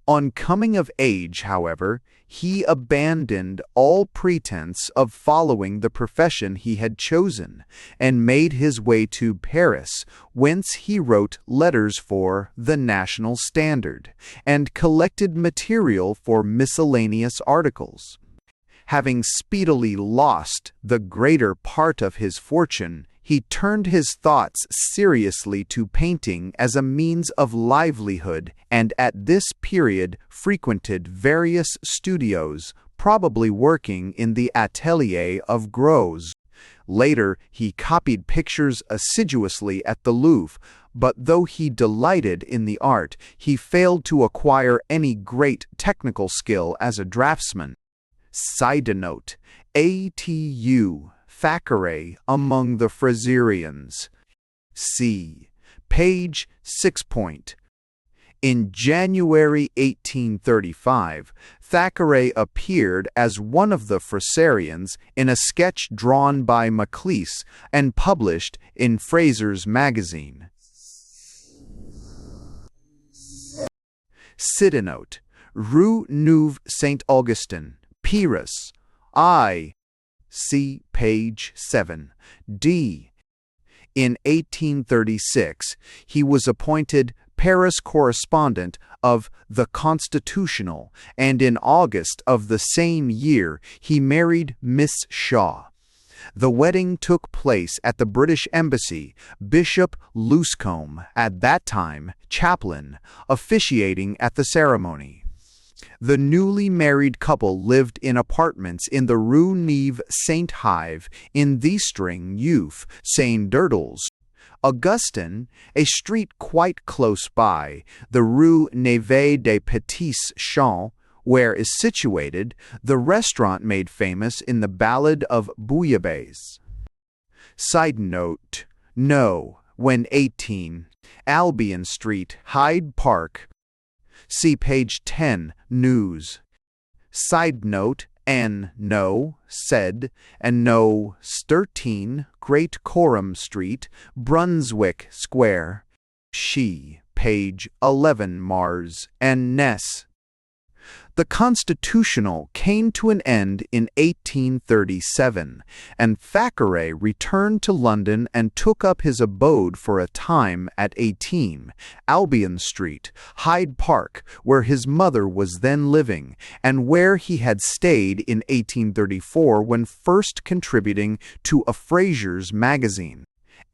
On coming of age, however, he abandoned all pretense of following the profession he had chosen, and made his way to Paris, whence he wrote letters for the National Standard, and collected material for miscellaneous articles. Having speedily lost the greater part of his fortune, he turned his thoughts seriously to painting as a means of livelihood, and at this period frequented various studios, probably working in the atelier of Gros. Later, he copied pictures assiduously at the Louvre, but though he delighted in the art, he failed to acquire any great technical skill as a draftsman. Side note: A.T.U. Thackeray among the Fraserians. See page 6. In January 1835, Thackeray appeared as one of the Fraserians in a sketch drawn by Maclise and published in Fraser's Magazine. Sidenote: Rue Neuve Saint-Augustin, Paris, I. See page 7. D. In 1836, he was appointed Paris correspondent of The Constitutional, and in August of the same year he married Miss Shaw. The wedding took place at the British Embassy, Bishop Loosecombe, at that time chaplain, officiating at the ceremony. The newly married couple lived in apartments in the Rue Neuve Saint-Hive in the String Youth, St. Durdles. Augustin, a street quite close by, the Rue Neuve des Petits Champs, where is situated the restaurant made famous in the Ballad of Bouillabaisse. Side note: No, when 18, Albion Street, Hyde Park. See page 10, News. Side note: N. No, said, and No, 13, Great Coram Street, Brunswick Square. She, page 11, Mars, and Ness. The Constitutional came to an end in 1837, and Thackeray returned to London and took up his abode for a time at 18, Albion Street, Hyde Park, where his mother was then living, and where he had stayed in 1834 when first contributing to a Fraser's Magazine.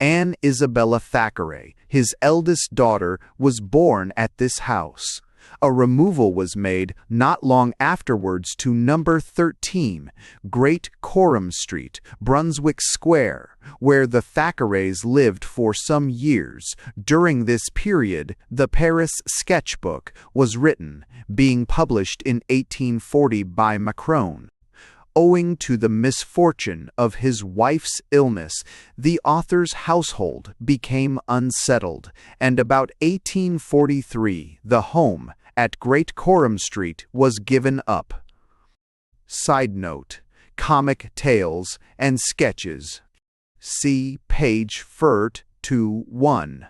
Anne Isabella Thackeray, his eldest daughter, was born at this house. A removal was made not long afterwards to number 13, Great Coram Street, Brunswick Square, where the Thackerays lived for some years. During this period, the Paris sketchbook was written, being published in 1840 by Macron. Owing to the misfortune of his wife's illness, the author's household became unsettled, and about 1843 the home at Great Coram Street was given up. Side note: Comic Tales and Sketches. See page 421.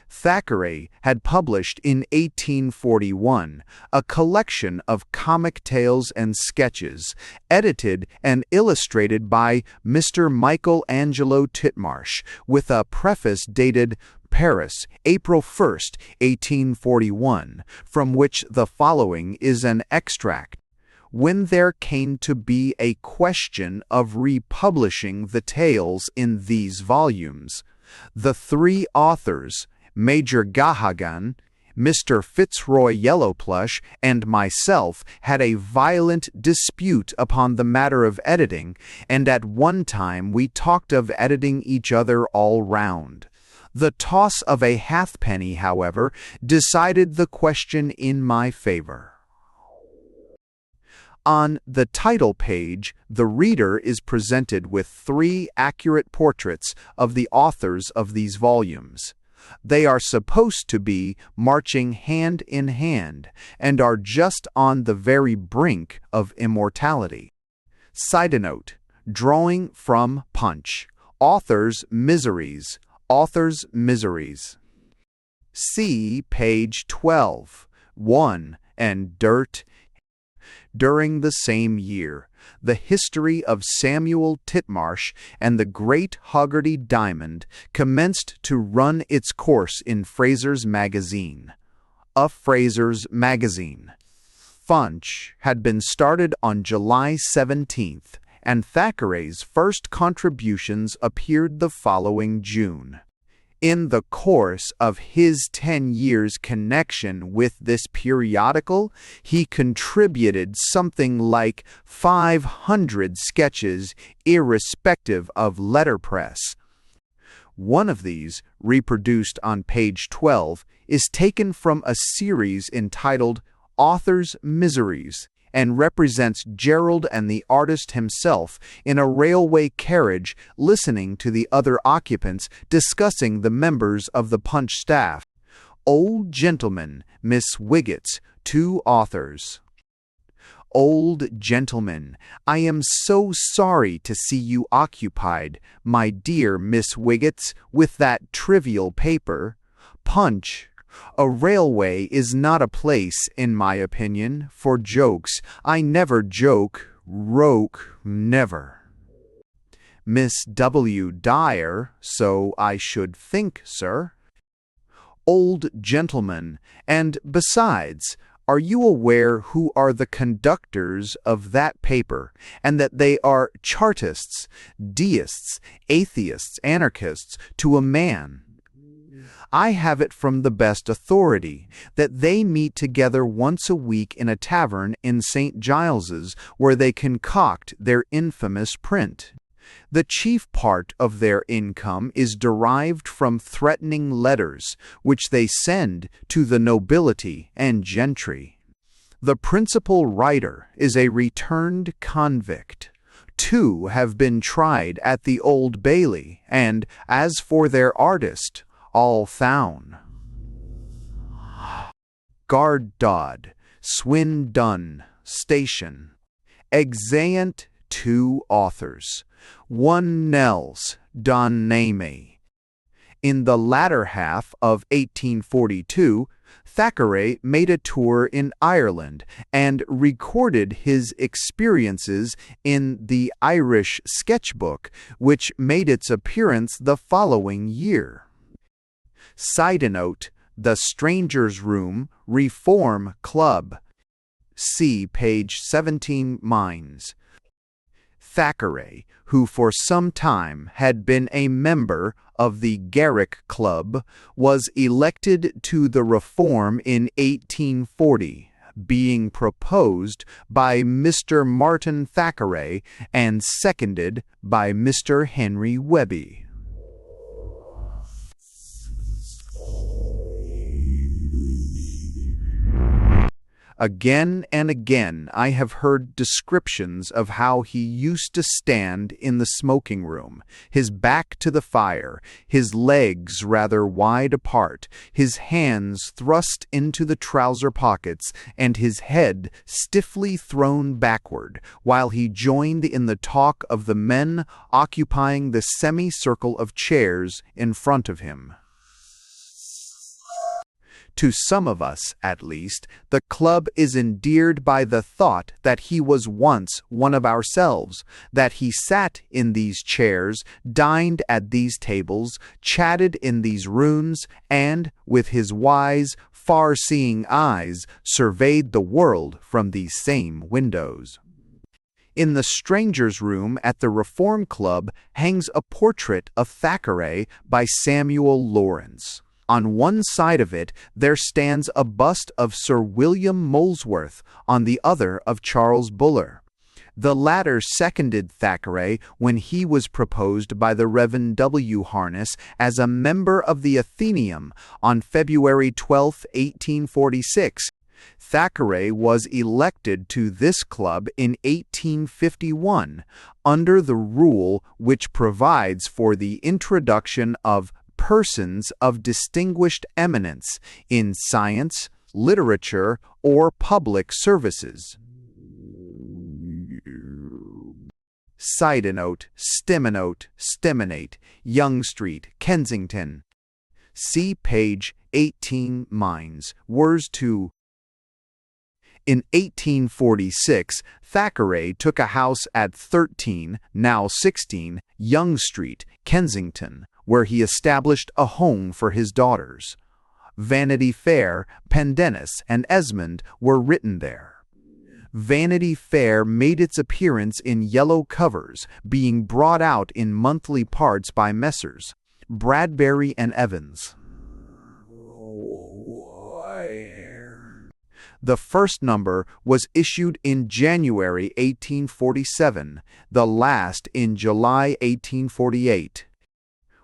Thackeray had published in 1841 a collection of comic tales and sketches, edited and illustrated by Mr. Michael Angelo Titmarsh, with a preface dated Paris, April 1st, 1841, from which the following is an extract. When there came to be a question of republishing the tales in these volumes, the three authors, Major Gahagan, Mr. Fitzroy Yellowplush, and myself, had a violent dispute upon the matter of editing, and at one time we talked of editing each other all round. The toss of a halfpenny, however, decided the question in my favor. On the title page, the reader is presented with 3 accurate portraits of the authors of these volumes. They are supposed to be marching hand in hand, and are just on the very brink of immortality. Side note: drawing from Punch. Author's Miseries. Author's Miseries. See page 12, 1, and Dirt. During the same year, The History of Samuel Titmarsh and the Great Hoggarty Diamond commenced to run its course in Fraser's Magazine. A Fraser's Magazine. Punch had been started on July 17th, and Thackeray's first contributions appeared the following June. In the course of his 10 years' connection with this periodical, he contributed something like 500 sketches, irrespective of letterpress. One of these, reproduced on page 12, is taken from a series entitled Author's Miseries, and represents Gerald and the artist himself in a railway carriage listening to the other occupants discussing the members of the Punch staff. Old Gentleman, Miss Wiggets, 2 authors. Old Gentleman, I am so sorry to see you occupied, my dear Miss Wiggets, with that trivial paper. Punch. A railway is not a place, in my opinion, for jokes. I never joke, never. Miss W. Dyer, so I should think, sir. Old Gentleman, and besides, are you aware who are the conductors of that paper, and that they are Chartists, Deists, Atheists, Anarchists, to a man? I have it from the best authority that they meet together once a week in a tavern in St. Giles's, where they concoct their infamous print. The chief part of their income is derived from threatening letters, which they send to the nobility and gentry. The principal writer is a returned convict. 2 have been tried at the Old Bailey, and, as for their artist, all found. Guard Dodd, Swindon Station. Exeunt 2 authors. 1 Nels, Don Name. In the latter half of 1842, Thackeray made a tour in Ireland and recorded his experiences in the Irish Sketchbook, which made its appearance the following year. Side note: The Stranger's Room Reform Club. See page 17. Thackeray, who for some time had been a member of the Garrick Club, was elected to the Reform in 1840, being proposed by Mr. Martin Thackeray and seconded by Mr. Henry Webby. Again and again I have heard descriptions of how he used to stand in the smoking room, his back to the fire, his legs rather wide apart, his hands thrust into the trouser pockets, and his head stiffly thrown backward, while he joined in the talk of the men occupying the semicircle of chairs in front of him. To some of us, at least, the club is endeared by the thought that he was once one of ourselves, that he sat in these chairs, dined at these tables, chatted in these rooms, and, with his wise, far-seeing eyes, surveyed the world from these same windows. In the Strangers' Room at the Reform Club hangs a portrait of Thackeray by Samuel Lawrence. On one side of it there stands a bust of Sir William Molesworth, on the other of Charles Buller. The latter seconded Thackeray when he was proposed by the Rev. W. Harness as a member of the Athenaeum on February 12, 1846. Thackeray was elected to this club in 1851 under the rule which provides for the introduction of persons of distinguished eminence in science, literature, or public services. Sidenote, Steminote, Young Street, Kensington. See page 18 Mines, Wers 2. In 1846, Thackeray took a house at 13, now 16, Young Street, Kensington, where he established a home for his daughters. Vanity Fair, Pendennis, and Esmond were written there. Vanity Fair made its appearance in yellow covers, being brought out in monthly parts by Messrs. Bradbury and Evans. The first number was issued in January 1847, the last in July 1848.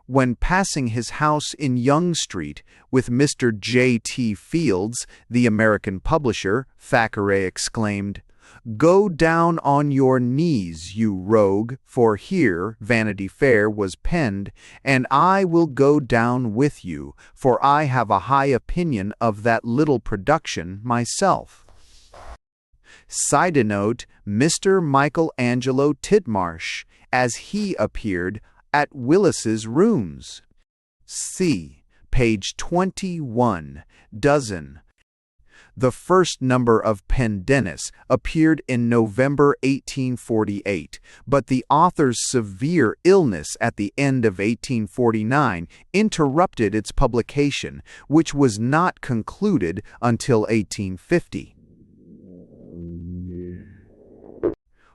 When passing his house in Young Street with Mr. J.T. Fields, the American publisher, Thackeray exclaimed, "Go down on your knees, you rogue, for here Vanity Fair was penned, and I will go down with you, for I have a high opinion of that little production myself." Sidenote, Mr. Michelangelo Tidmarsh, as he appeared at Willis's Rooms. See page 21, Dozen. The first number of Pendennis appeared in November 1848, but the author's severe illness at the end of 1849 interrupted its publication, which was not concluded until 1850.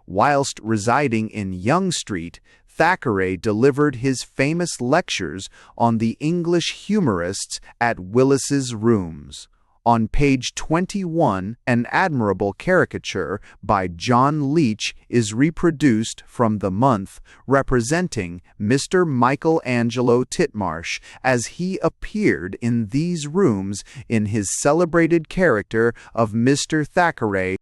Whilst residing in Young Street, Thackeray delivered his famous lectures on the English humorists at Willis's Rooms. On page 21, an admirable caricature by John Leech is reproduced from the month, representing Mr. Michelangelo Tidmarsh as he appeared in these rooms in his celebrated character of Mr. Thackeray.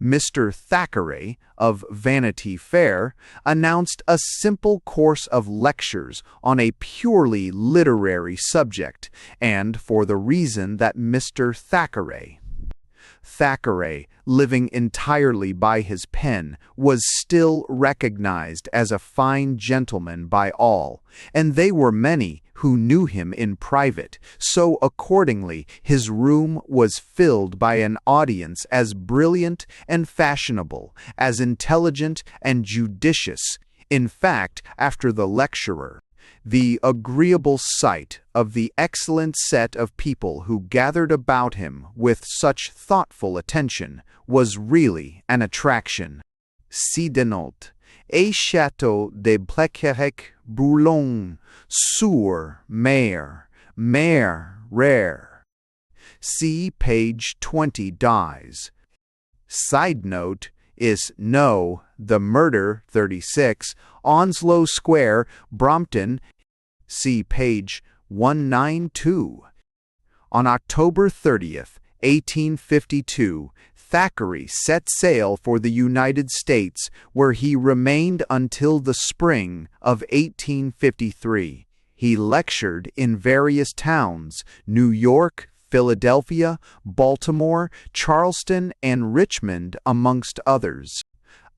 Mr. Thackeray, of Vanity Fair, announced a simple course of lectures on a purely literary subject, and for the reason that Mr. Thackeray, living entirely by his pen, was still recognized as a fine gentleman by all, and they were many who knew him in private, so accordingly his room was filled by an audience as brilliant and fashionable, as intelligent and judicious. In fact, after the lecturer, the agreeable sight of the excellent set of people who gathered about him with such thoughtful attention was really an attraction. Sidenote, et château de Pléquerec Boulogne-sur-Mer, Mer, rare. See page 20 dies. Side note is no, the murder 36, Onslow Square, Brompton. See page 192. On October 30th, 1852, Thackeray set sail for the United States, where he remained until the spring of 1853. He lectured in various towns, New York, Philadelphia, Baltimore, Charleston, and Richmond, amongst others.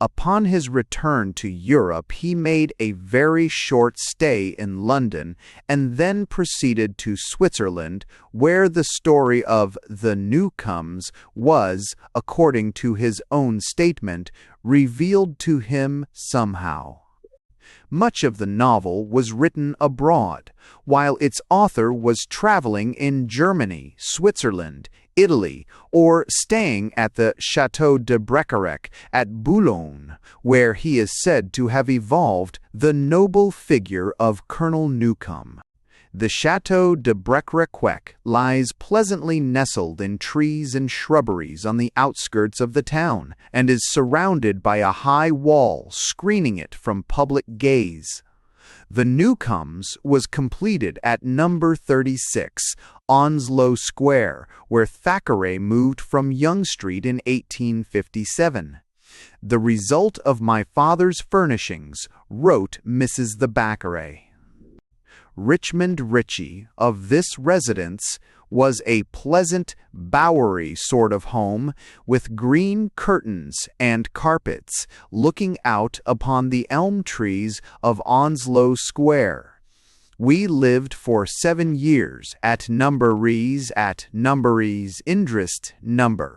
Upon his return to Europe, he made a very short stay in London and then proceeded to Switzerland, where the story of the Newcomes was, according to his own statement, revealed to him somehow. Much of the novel was written abroad, while its author was traveling in Germany, Switzerland, Italy, or staying at the Château de Bréquerec at Boulogne, where he is said to have evolved the noble figure of Colonel Newcome. The Château de Bréquerec lies pleasantly nestled in trees and shrubberies on the outskirts of the town, and is surrounded by a high wall screening it from public gaze. The Newcomes was completed at number 36, Onslow Square, where Thackeray moved from Young Street in 1857. "The result of my father's furnishings," wrote Mrs. the Thackeray. Richmond Ritchie, of this residence, was a pleasant, bowery sort of home, with green curtains and carpets, looking out upon the elm trees of Onslow Square. We lived for 7 years at Numberies Indrist number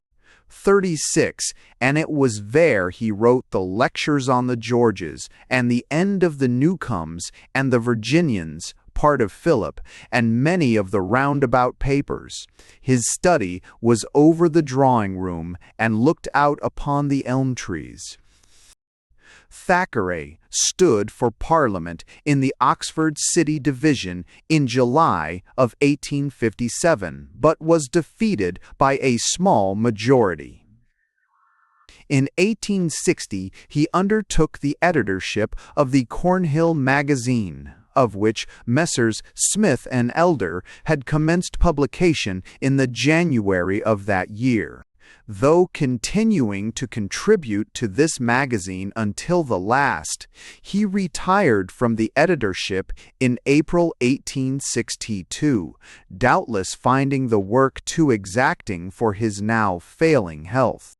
36, and it was there he wrote the Lectures on the Georges, and the End of the Newcomes, and the Virginians, part of Philip, and many of the roundabout papers. His study was over the drawing room and looked out upon the elm trees. Thackeray stood for Parliament in the Oxford City Division in July of 1857, but was defeated by a small majority. In 1860, he undertook the editorship of the Cornhill Magazine, of which Messrs. Smith and Elder had commenced publication in the January of that year. Though continuing to contribute to this magazine until the last, he retired from the editorship in April 1862, doubtless finding the work too exacting for his now failing health.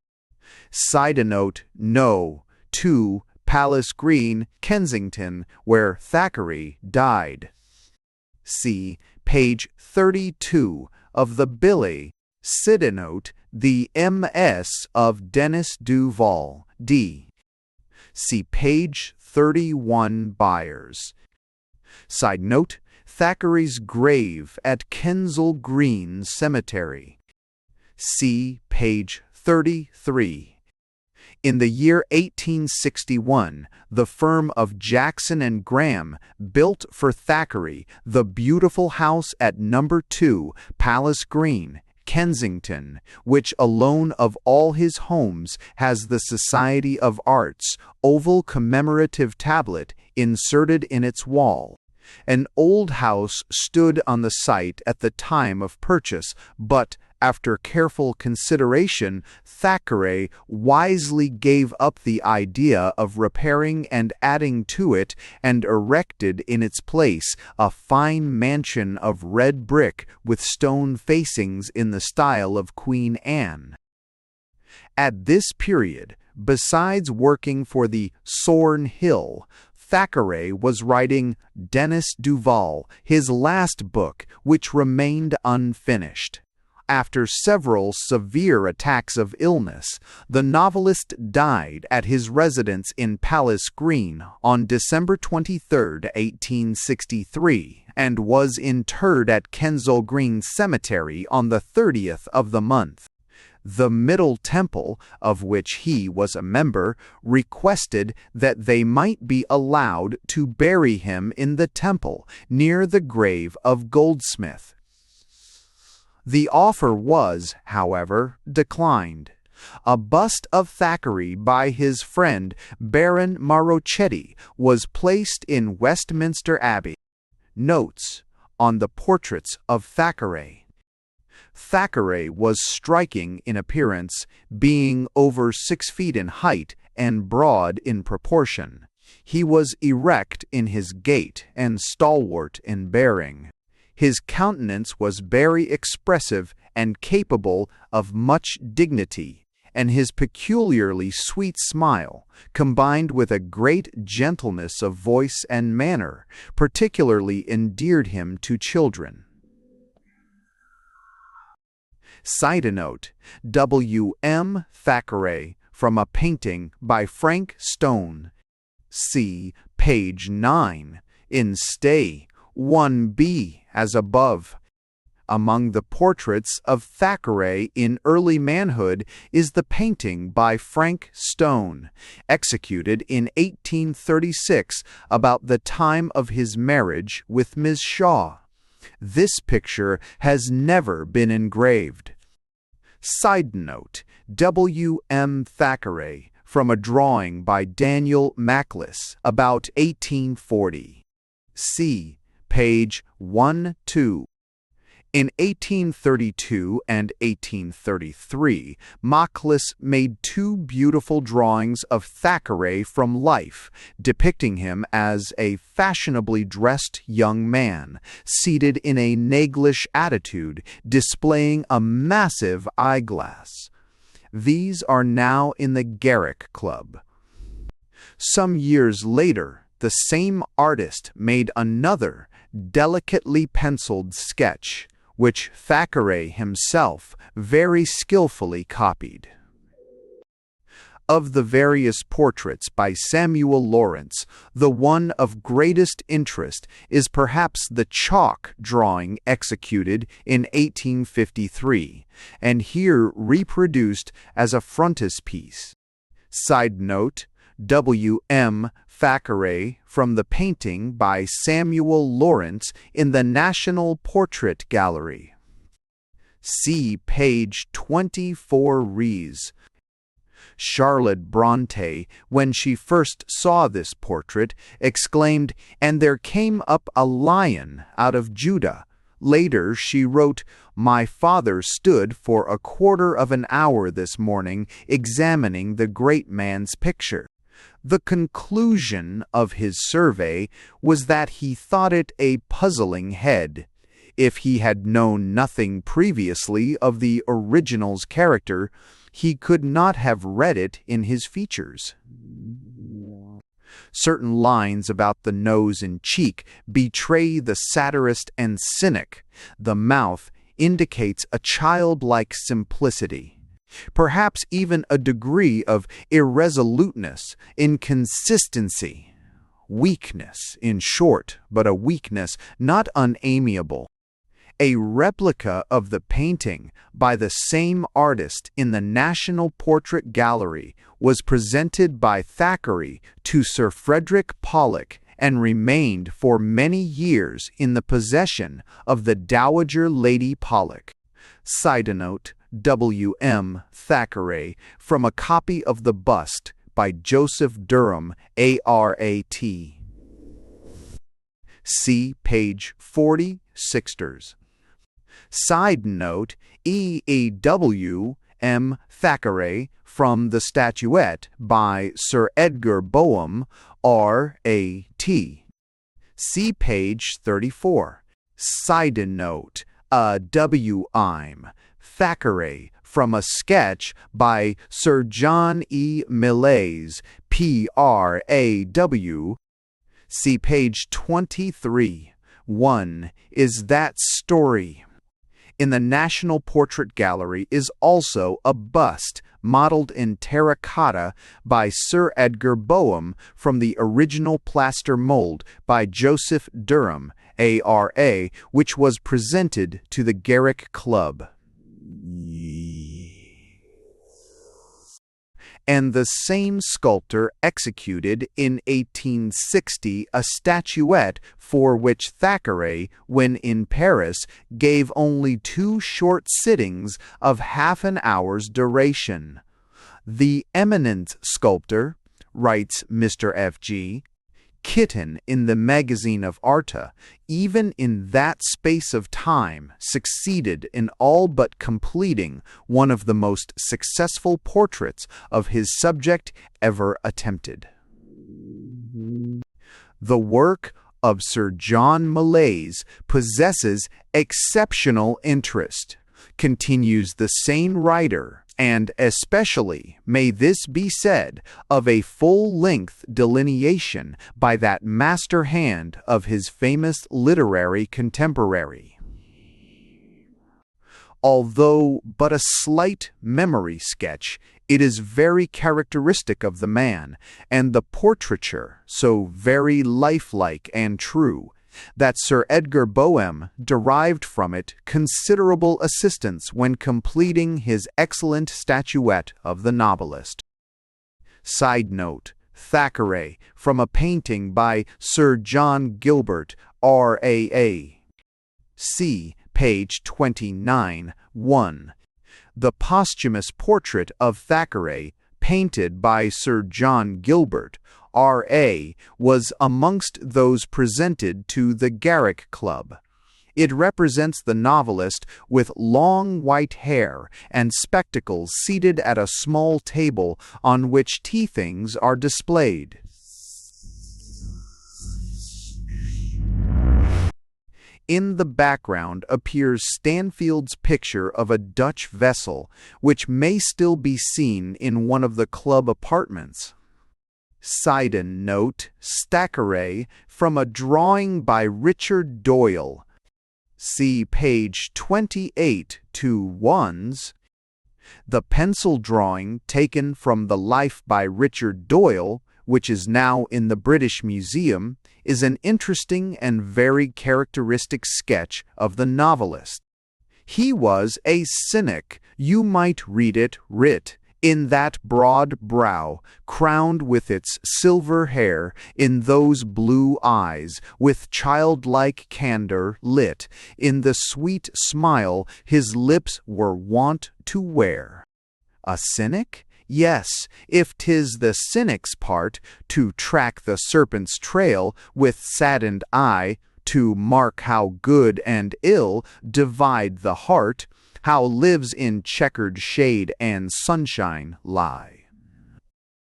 Side note: No. 2 Palace Green, Kensington, where Thackeray died. See page 32 of the Billy. Side note: The MS of Denis Duval, D. See page 31 Byers. Side note: Thackeray's grave at Kensal Green Cemetery. See page 33. In the year 1861, the firm of Jackson and Graham built for Thackeray the beautiful house at number 2 Palace Green, Kensington, which alone of all his homes has the Society of Arts oval commemorative tablet inserted in its wall. An old house stood on the site at the time of purchase, but after careful consideration, Thackeray wisely gave up the idea of repairing and adding to it, and erected in its place a fine mansion of red brick with stone facings in the style of Queen Anne. At this period, besides working for the Sorn Hill, Thackeray was writing Denis Duval, his last book, which remained unfinished. After several severe attacks of illness, the novelist died at his residence in Palace Green on December 23, 1863, and was interred at Kensal Green Cemetery on the 30th of the month. The Middle Temple, of which he was a member, requested that they might be allowed to bury him in the temple near the grave of Goldsmith. The offer was, however, declined. A bust of Thackeray by his friend Baron Marochetti was placed in Westminster Abbey. Notes on the portraits of Thackeray. Thackeray was striking in appearance, being over 6 feet in height and broad in proportion. He was erect in his gait and stalwart in bearing. His countenance was very expressive and capable of much dignity, and his peculiarly sweet smile, combined with a great gentleness of voice and manner, particularly endeared him to children. Side note: W.M. Thackeray, from a painting by Frank Stone. See page 9, in Stay 1b as above. Among the portraits of Thackeray in early manhood is the painting by Frank Stone, executed in 1836 about the time of his marriage with Miss Shaw. This picture has never been engraved. Side note: W.M. Thackeray, from a drawing by Daniel Mackless about 1840. See page 1-2. In 1832 and 1833, Mackless made 2 beautiful drawings of Thackeray from life, depicting him as a fashionably dressed young man, seated in a nagglish attitude, displaying a massive eyeglass. These are now in the Garrick Club. Some years later, the same artist made another delicately penciled sketch, which Thackeray himself very skillfully copied. Of the various portraits by Samuel Lawrence, the one of greatest interest is perhaps the chalk drawing executed in 1853, and here reproduced as a frontispiece. Side note: W.M. Thackeray, from the painting by Samuel Lawrence in the National Portrait Gallery. See page 24 Ries. Charlotte Brontë, when she first saw this portrait, exclaimed, "And there came up a lion out of Judah." Later she wrote, "My father stood for a quarter of an hour this morning examining the great man's picture. The conclusion of his survey was that he thought it a puzzling head. If he had known nothing previously of the original's character, he could not have read it in his features." Certain lines about the nose and cheek betray the satirist and cynic. The mouth indicates a childlike simplicity. Perhaps even a degree of irresoluteness, inconsistency, weakness, in short, but a weakness not unamiable. A replica of the painting by the same artist in the National Portrait Gallery was presented by Thackeray to Sir Frederick Pollock and remained for many years in the possession of the Dowager Lady Pollock. Side note: W.M. Thackeray, from a copy of the bust by Joseph Durham, A.R.A.T. See page 40 Sixters. Side note: E.W.M. Thackeray, from the statuette by Sir Edgar Boham, R.A.T. See page 34. Side note: W.I'm. Thackeray, from a sketch by Sir John E. Millais, P.R.A.W. See page 23. 1. Is That Story? In the National Portrait Gallery is also a bust modeled in terracotta by Sir Edgar Boham from the original plaster mold by Joseph Durham, A.R.A., which was presented to the Garrick Club. and the same sculptor executed in 1860 a statuette for which Thackeray, when in Paris, gave only 2 short sittings of half an hour's duration. "The eminent sculptor," writes Mr. F.G. Kitten in the Magazine of Arte, even in that space of time succeeded in all but completing one of the most successful portraits of his subject ever attempted. The work of Sir John Millais possesses exceptional interest, continues the sane writer, and especially may this be said of a full-length delineation by that master hand of his famous literary contemporary. Although but a slight memory sketch, it is very characteristic of the man, and the portraiture so very lifelike and true, that Sir Edgar Boheme derived from it considerable assistance when completing his excellent statuette of the novelist. Side note: Thackeray, from a painting by Sir John Gilbert, R.A.A. See page 29, 1. The posthumous portrait of Thackeray, painted by Sir John Gilbert, R.A., was amongst those presented to the Garrick Club. It represents the novelist with long white hair and spectacles seated at a small table on which tea things are displayed. In the background appears Stanfield's picture of a Dutch vessel, which may still be seen in one of the club apartments. Side note: Thackeray, from a drawing by Richard Doyle. See page 28 to 1. The pencil drawing taken from the Life by Richard Doyle, which is now in the British Museum, is an interesting and very characteristic sketch of the novelist. He was a cynic, you might read it writ, in that broad brow, crowned with its silver hair, in those blue eyes, with childlike candor lit, in the sweet smile his lips were wont to wear. A cynic? Yes, if 'tis the cynic's part to track the serpent's trail with saddened eye, to mark how good and ill divide the heart, how lives in checkered shade and sunshine lie.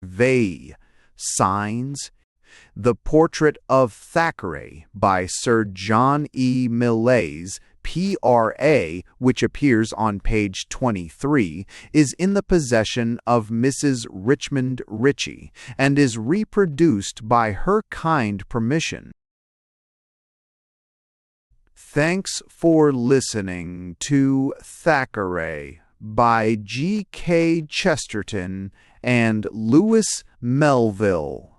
They signs. The Portrait of Thackeray by Sir John E. Millais, P.R.A., which appears on page 23, is in the possession of Mrs. Richmond Ritchie, and is reproduced by her kind permission. Thanks for listening to Thackeray by G.K. Chesterton and Louis Melville.